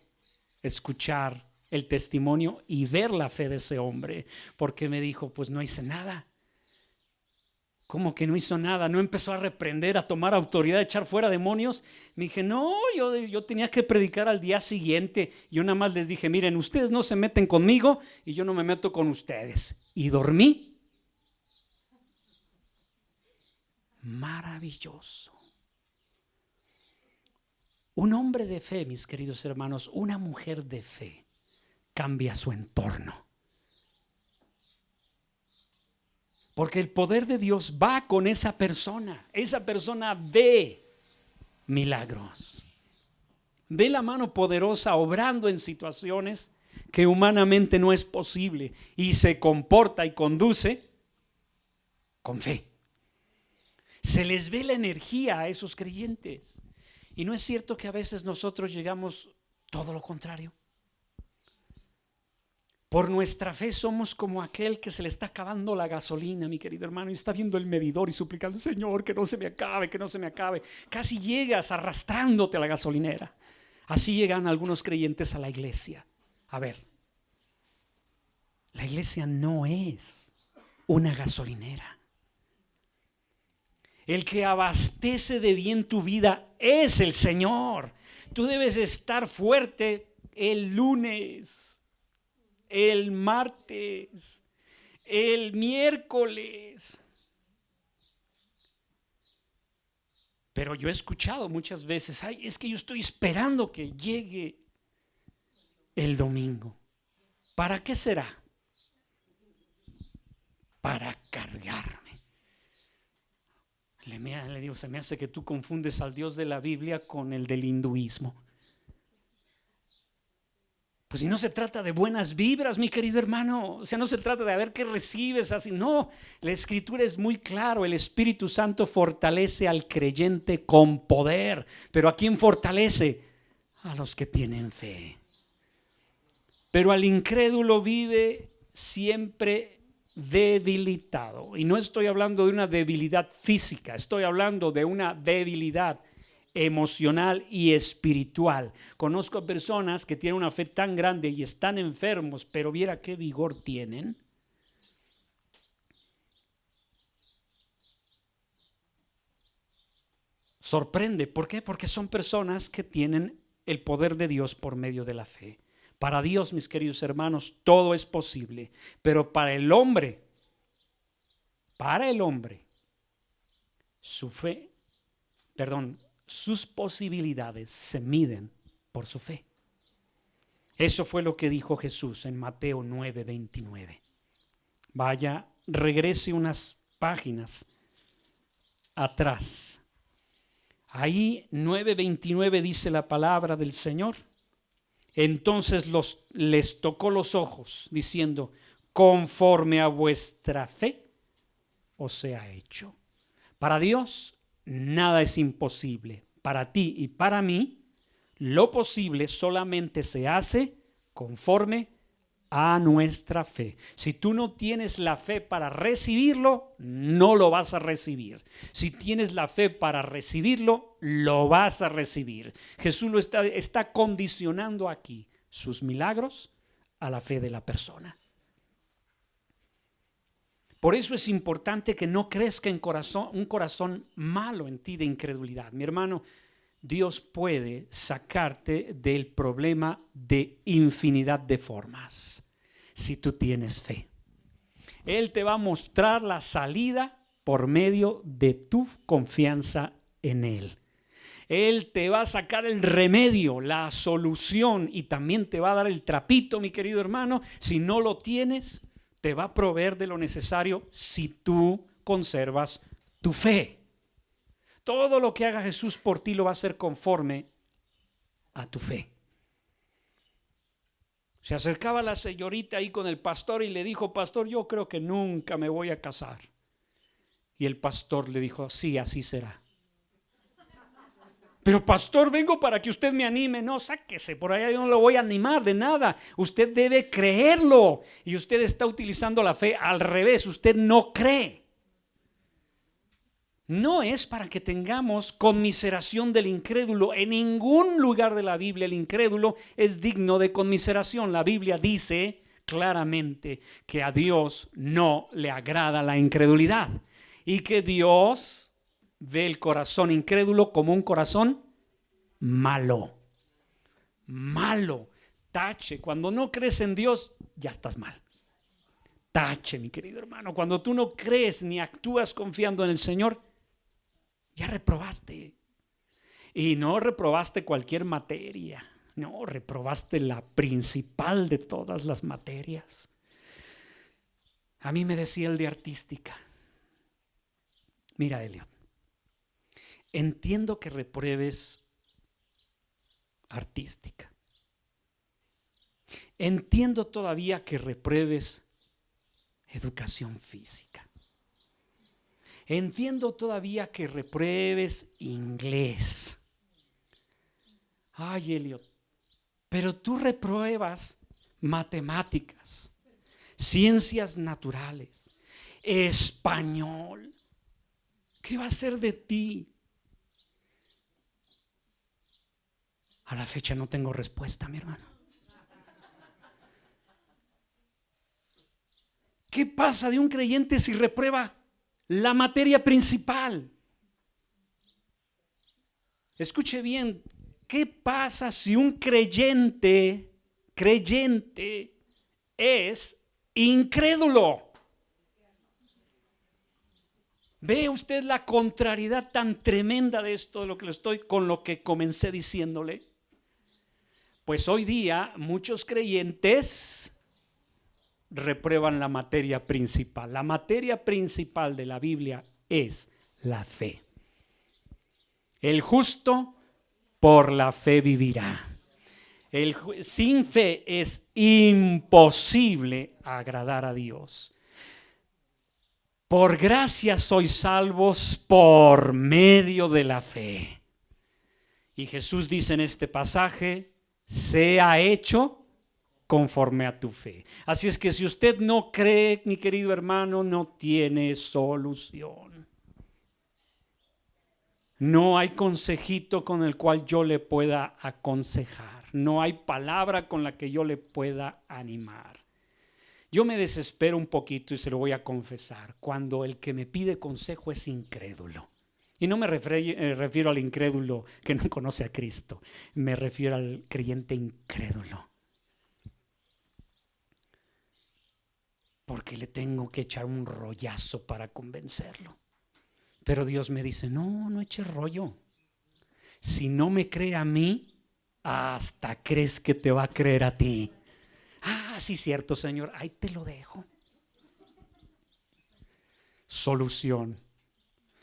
escuchar el testimonio y ver la fe de ese hombre? Porque me dijo, pues no hice nada. ¿Cómo que no hizo nada? ¿No empezó a reprender, a tomar autoridad, a echar fuera demonios? Me dije, no, yo tenía que predicar al día siguiente. Yo nada más les dije, miren, ustedes no se meten conmigo y yo no me meto con ustedes. Y dormí. Maravilloso. Un hombre de fe, mis queridos hermanos, una mujer de fe, cambia su entorno. Porque el poder de Dios va con esa persona. Esa persona ve milagros. Ve la mano poderosa obrando en situaciones que humanamente no es posible y se comporta y conduce con fe. Se les ve la energía a esos creyentes. Y no es cierto que a veces nosotros llegamos todo lo contrario. Por nuestra fe somos como aquel que se le está acabando la gasolina, mi querido hermano, y está viendo el medidor y suplicando, Señor, que no se me acabe, que no se me acabe. Casi llegas arrastrándote a la gasolinera. Así llegan algunos creyentes a la iglesia. A ver, la iglesia no es una gasolinera. El que abastece de bien tu vida es el Señor. Tú debes estar fuerte el lunes, el martes, el miércoles. Pero yo he escuchado muchas veces, ay, es que yo estoy esperando que llegue el domingo. ¿Para qué será? Para cargarme. Le digo, se me hace que tú confundes al Dios de la Biblia con el del hinduismo. Pues si no se trata de buenas vibras, mi querido hermano, o sea, no se trata de a ver qué recibes así, no, la escritura es muy claro, el Espíritu Santo fortalece al creyente con poder, pero ¿a quién fortalece? A los que tienen fe. Pero al incrédulo vive siempre debilitado, y no estoy hablando de una debilidad física, estoy hablando de una debilidad emocional y espiritual. Conozco a personas que tienen una fe tan grande y están enfermos, pero viera qué vigor tienen. Sorprende, ¿por qué? Porque son personas que tienen el poder de Dios por medio de la fe. Para Dios, mis queridos hermanos, todo es posible, pero para el hombre, sus posibilidades se miden por su fe. Eso fue lo que dijo Jesús en Mateo 9:29. Vaya, regrese unas páginas atrás. Ahí 9:29 dice la palabra del Señor. Entonces les tocó los ojos, diciendo, conforme a vuestra fe os sea hecho. Para Dios nada es imposible. Para ti y para mí, lo posible solamente se hace conforme a nuestra fe. Si tú no tienes la fe para recibirlo, no lo vas a recibir. Si tienes la fe para recibirlo, lo vas a recibir. Jesús lo está condicionando aquí sus milagros a la fe de la persona. Por eso es importante que no crezca un corazón malo en ti de incredulidad. Mi hermano, Dios puede sacarte del problema de infinidad de formas si tú tienes fe. Él te va a mostrar la salida por medio de tu confianza en Él. Él te va a sacar el remedio, la solución, y también te va a dar el trapito, mi querido hermano. Si no lo tienes, te va a proveer de lo necesario si tú conservas tu fe. Todo lo que haga Jesús por ti lo va a hacer conforme a tu fe. Se acercaba la señorita ahí con el pastor y le dijo: pastor, yo creo que nunca me voy a casar. Y el pastor le dijo: sí, así será. Pero pastor, vengo para que usted me anime. No, sáquese por allá, yo no lo voy a animar de nada. Usted debe creerlo. Y usted está utilizando la fe al revés. Usted no cree. No es para que tengamos conmiseración del incrédulo. En ningún lugar de la Biblia el incrédulo es digno de conmiseración. La Biblia dice claramente que a Dios no le agrada la incredulidad y que Dios ve el corazón incrédulo como un corazón malo. Malo. Tache. Cuando no crees en Dios, ya estás mal. Tache, mi querido hermano. Cuando tú no crees ni actúas confiando en el Señor, ya reprobaste. Y no reprobaste cualquier materia. No, reprobaste la principal de todas las materias. A mí me decía el de artística: mira, Elliot, entiendo que repruebes artística. Entiendo todavía que repruebes educación física. Entiendo todavía que repruebes inglés. Ay, Elliot, pero tú repruebas matemáticas, ciencias naturales, español. ¿Qué va a ser de ti? A la fecha no tengo respuesta, mi hermano. ¿Qué pasa de un creyente si reprueba la materia principal? Escuche bien, ¿qué pasa si un creyente es incrédulo? ¿Ve usted la contrariedad tan tremenda de esto, de lo que le estoy, con lo que comencé diciéndole? Pues hoy día muchos creyentes reprueban la materia principal. La materia principal de la Biblia es la fe. El justo por la fe vivirá. Sin fe es imposible agradar a Dios. Por gracia sois salvos por medio de la fe. Y Jesús dice en este pasaje: sea hecho conforme a tu fe. Así es que si usted no cree, mi querido hermano, no tiene solución. No hay consejito con el cual yo le pueda aconsejar. No hay palabra con la que yo le pueda animar. Yo me desespero un poquito y se lo voy a confesar cuando el que me pide consejo es incrédulo. Y no me refiero al incrédulo que no conoce a Cristo. Me refiero al creyente incrédulo. Porque le tengo que echar un rollazo para convencerlo. Pero Dios me dice: no eches rollo. Si no me cree a mí, hasta crees que te va a creer a ti. Ah, sí, cierto, Señor, ahí te lo dejo. Solución.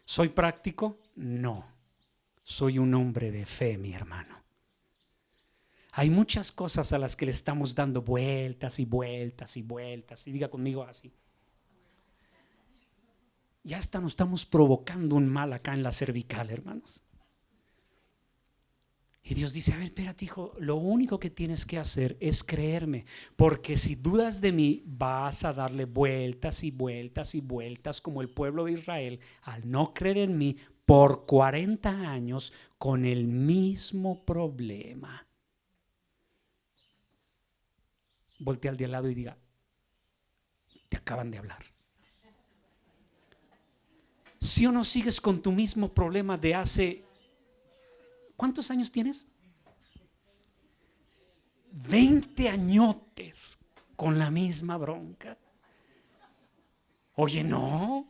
¿Soy práctico? No. Soy un hombre de fe, mi hermano. Hay muchas cosas a las que le estamos dando vueltas y vueltas y vueltas. Y diga conmigo así: ya hasta nos estamos provocando un mal acá en la cervical, hermanos. Y Dios dice: a ver, espérate, hijo, lo único que tienes que hacer es creerme, porque si dudas de mí vas a darle vueltas y vueltas y vueltas como el pueblo de Israel al no creer en mí por 40 años con el mismo problema. Voltea al de al lado y diga: te acaban de hablar. ¿Sí o no sigues con tu mismo problema de hace... ¿Cuántos años tienes? 20 añotes con la misma bronca. Oye, no,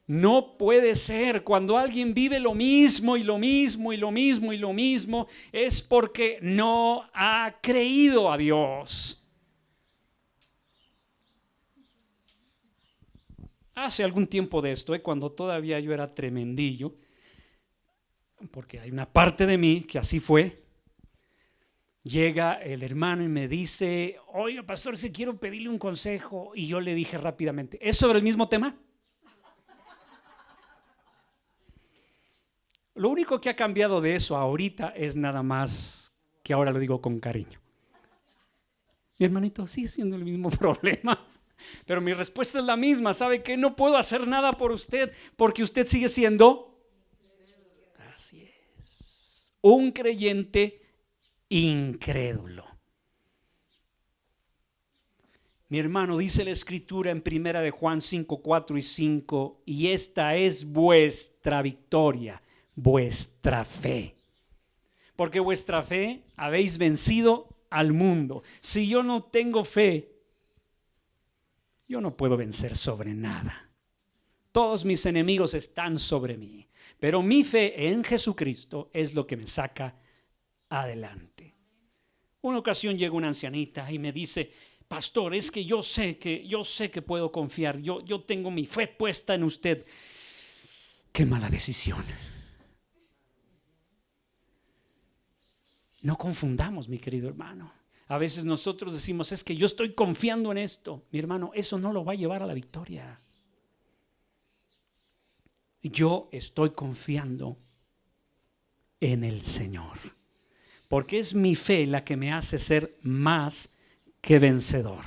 No puede ser. Cuando alguien vive lo mismo y lo mismo y lo mismo y lo mismo, es porque no ha creído a Dios. Hace algún tiempo de esto, cuando todavía yo era tremendillo, porque hay una parte de mí que así fue, llega el hermano y me dice: oiga, pastor, si quiero pedirle un consejo. Y yo le dije rápidamente: ¿es sobre el mismo tema? Lo único que ha cambiado de eso ahorita es nada más que ahora lo digo con cariño. Mi hermanito, sigue siendo el mismo problema, pero mi respuesta es la misma. ¿Sabe qué? No puedo hacer nada por usted porque usted sigue siendo, así es, un creyente incrédulo. Mi hermano, dice la escritura en primera de Juan 5, 4 y 5: y esta es vuestra victoria, vuestra fe, porque vuestra fe habéis vencido al mundo. Si yo no tengo fe, yo no puedo vencer sobre nada. Todos mis enemigos están sobre mí, pero mi fe en Jesucristo es lo que me saca adelante. Una ocasión llegó una ancianita y me dice: pastor, es que yo sé que puedo confiar, yo tengo mi fe puesta en usted. Qué mala decisión. No confundamos, mi querido hermano. A veces nosotros decimos: es que yo estoy confiando en esto. Mi hermano, eso no lo va a llevar a la victoria. Yo estoy confiando en el Señor, porque es mi fe la que me hace ser más que vencedor.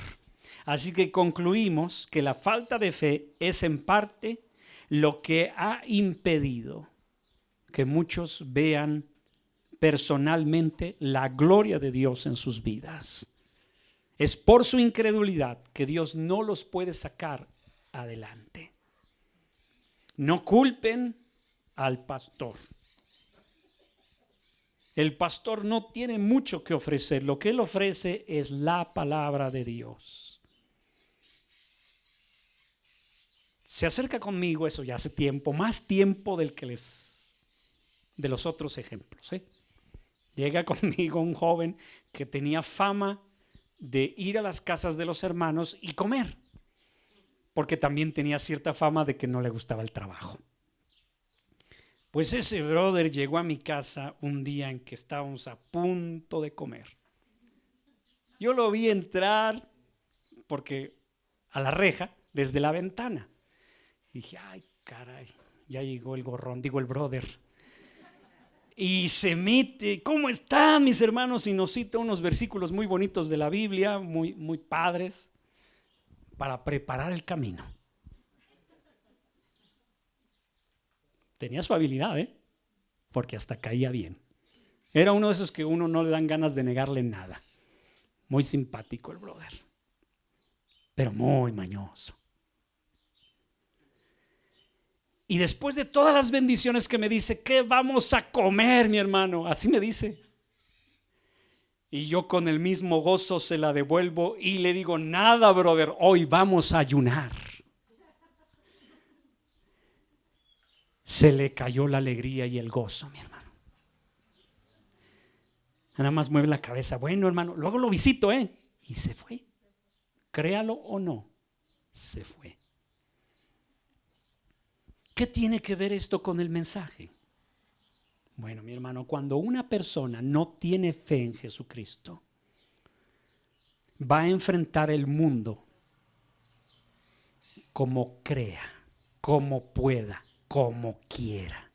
Así que concluimos que la falta de fe es en parte lo que ha impedido que muchos vean personalmente la gloria de Dios en sus vidas. Es por su incredulidad que Dios no los puede sacar adelante. No culpen al pastor. El pastor no tiene mucho que ofrecer. Lo que él ofrece es la palabra de Dios. Se acerca conmigo, eso ya hace tiempo, más tiempo del que de los otros ejemplos, Llega conmigo un joven que tenía fama de ir a las casas de los hermanos y comer, porque también tenía cierta fama de que no le gustaba el trabajo. Pues ese brother llegó a mi casa un día en que estábamos a punto de comer. Yo lo vi entrar porque a la reja desde la ventana. Y dije: ay, caray, ya llegó el gorrón, digo el brother. Y se mete: ¿cómo están mis hermanos? Y nos cita unos versículos muy bonitos de la Biblia, muy, muy padres, para preparar el camino. Tenía su habilidad, porque hasta caía bien. Era uno de esos que uno no le dan ganas de negarle nada. Muy simpático el brother, pero muy mañoso. Y después de todas las bendiciones que me dice: ¿qué vamos a comer, mi hermano? Así me dice. Y yo con el mismo gozo se la devuelvo y le digo: nada, brother, hoy vamos a ayunar. Se le cayó la alegría y el gozo, mi hermano. Nada más mueve la cabeza: bueno, hermano, luego lo visito, y se fue. Créalo o no, se fue. ¿Qué tiene que ver esto con el mensaje? Bueno, mi hermano, cuando una persona no tiene fe en Jesucristo, va a enfrentar el mundo como crea, como pueda, como quiera.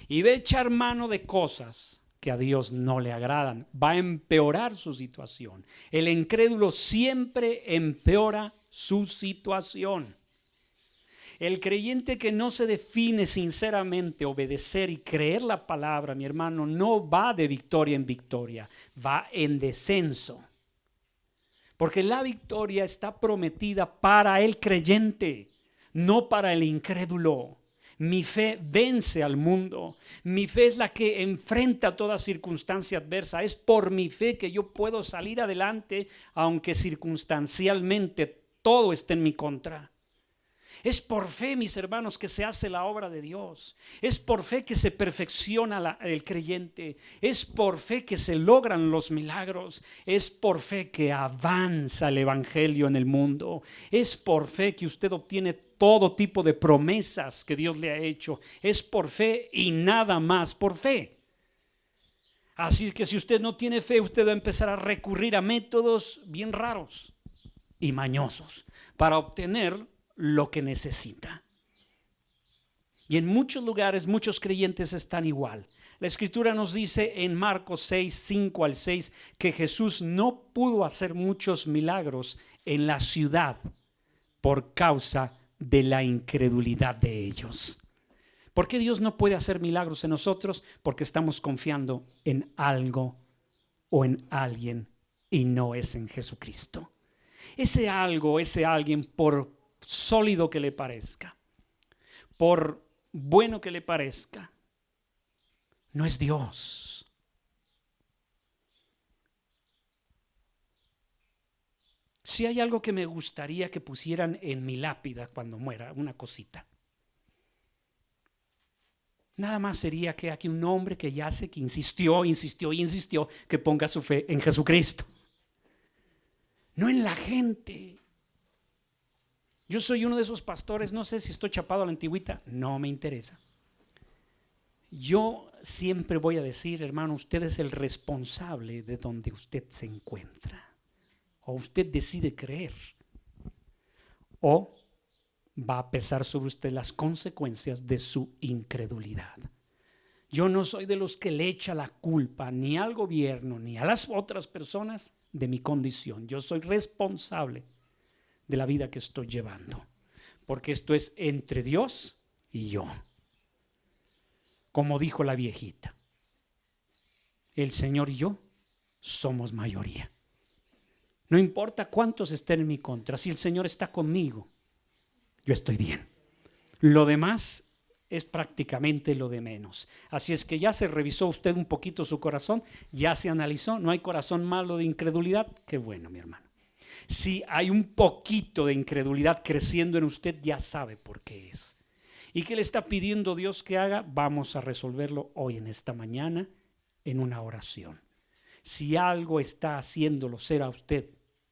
Y va a echar mano de cosas que a Dios no le agradan. Va a empeorar su situación. El incrédulo siempre empeora su situación. El creyente que no se define sinceramente obedecer y creer la palabra, mi hermano, no va de victoria en victoria, va en descenso. Porque la victoria está prometida para el creyente, no para el incrédulo. Mi fe vence al mundo. Mi fe es la que enfrenta toda circunstancia adversa. Es por mi fe que yo puedo salir adelante, aunque circunstancialmente todo esté en mi contra. Es por fe, mis hermanos, que se hace la obra de Dios. Es por fe que se perfecciona el creyente. Es por fe que se logran los milagros. Es por fe que avanza el evangelio en el mundo. Es por fe que usted obtiene todo tipo de promesas que Dios le ha hecho. Es por fe y nada más por fe. Así que si usted no tiene fe, usted va a empezar a recurrir a métodos bien raros y mañosos para obtener lo que necesita. Y en muchos lugares muchos creyentes están igual. La escritura nos dice en Marcos 6, 5 al 6 que Jesús no pudo hacer muchos milagros en la ciudad por causa de la incredulidad de ellos. ¿Por qué Dios no puede hacer milagros en nosotros? Porque estamos confiando en algo o en alguien y no es en Jesucristo. Ese algo, ese alguien, por sólido que le parezca, por bueno que le parezca, no es Dios. Si hay algo que me gustaría que pusieran en mi lápida cuando muera, una cosita, nada más sería que aquí un hombre que yace, que insistió que ponga su fe en Jesucristo, no en la gente. Yo soy uno de esos pastores, no sé si estoy chapado a la antigüita, no me interesa. Yo siempre voy a decir, hermano, usted es el responsable de donde usted se encuentra. O usted decide creer, o va a pesar sobre usted las consecuencias de su incredulidad. Yo no soy de los que le echa la culpa ni al gobierno ni a las otras personas de mi condición. Yo soy responsable de la vida que estoy llevando, porque esto es entre Dios y yo. Como dijo la viejita, el Señor y yo somos mayoría. No importa cuántos estén en mi contra, si el Señor está conmigo, yo estoy bien. Lo demás es prácticamente lo de menos. Así es que ya se revisó usted un poquito su corazón, ya se analizó, no hay corazón malo de incredulidad. Qué bueno, mi hermano. Si hay un poquito de incredulidad creciendo en usted, ya sabe por qué es. ¿Y qué le está pidiendo Dios que haga? Vamos a resolverlo hoy en esta mañana en una oración. Si algo está haciéndolo ser a usted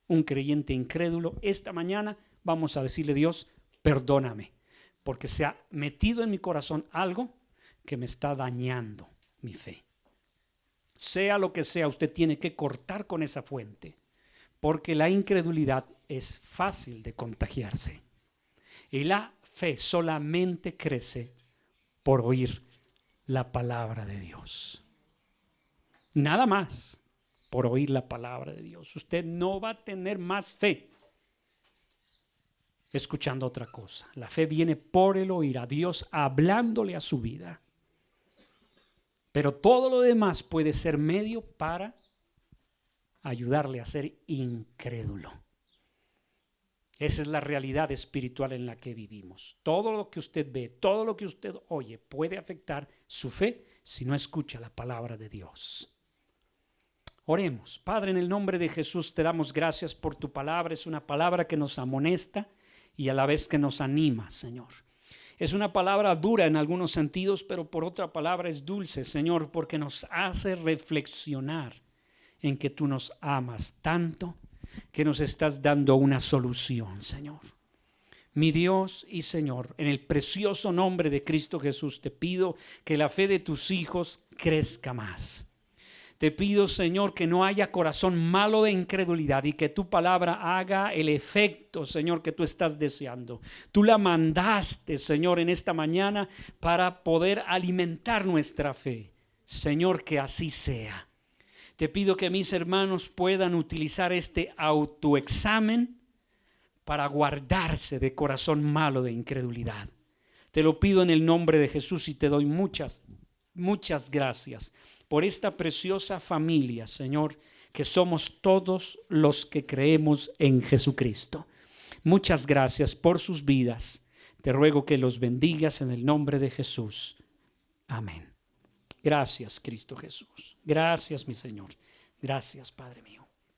un creyente incrédulo, esta mañana vamos a decirle: Dios, perdóname, porque se ha metido en mi corazón algo que me está dañando mi fe. Sea lo que sea, usted tiene que cortar con esa fuente, porque la incredulidad es fácil de contagiarse. Y la fe solamente crece por oír la palabra de Dios. Nada más por oír la palabra de Dios. Usted no va a tener más fe escuchando otra cosa. La fe viene por el oír a Dios hablándole a su vida. Pero todo lo demás puede ser medio para ayudarle a ser incrédulo. Esa es la realidad espiritual en la que vivimos. Todo lo que usted ve, todo lo que usted oye puede afectar su fe si no escucha la palabra de Dios. Oremos. Padre, en el nombre de Jesús te damos gracias por tu palabra. Es una palabra que nos amonesta y a la vez que nos anima, Señor. Es una palabra dura en algunos sentidos, pero por otra palabra es dulce, Señor, porque nos hace reflexionar en que tú nos amas tanto que nos estás dando una solución, Señor. Mi Dios y Señor, en el precioso nombre de Cristo Jesús te pido que la fe de tus hijos crezca más. Te pido, Señor, que no haya corazón malo de incredulidad y que tu palabra haga el efecto, Señor, que tú estás deseando. Tú la mandaste, Señor, en esta mañana para poder alimentar nuestra fe. Señor, que así sea. Te pido que mis hermanos puedan utilizar este autoexamen para guardarse de corazón malo de incredulidad. Te lo pido en el nombre de Jesús y te doy muchas gracias por esta preciosa familia, Señor, que somos todos los que creemos en Jesucristo. Muchas gracias por sus vidas. Te ruego que los bendigas en el nombre de Jesús. Amén. Gracias, Cristo Jesús. Gracias, mi Señor. Gracias, Padre mío.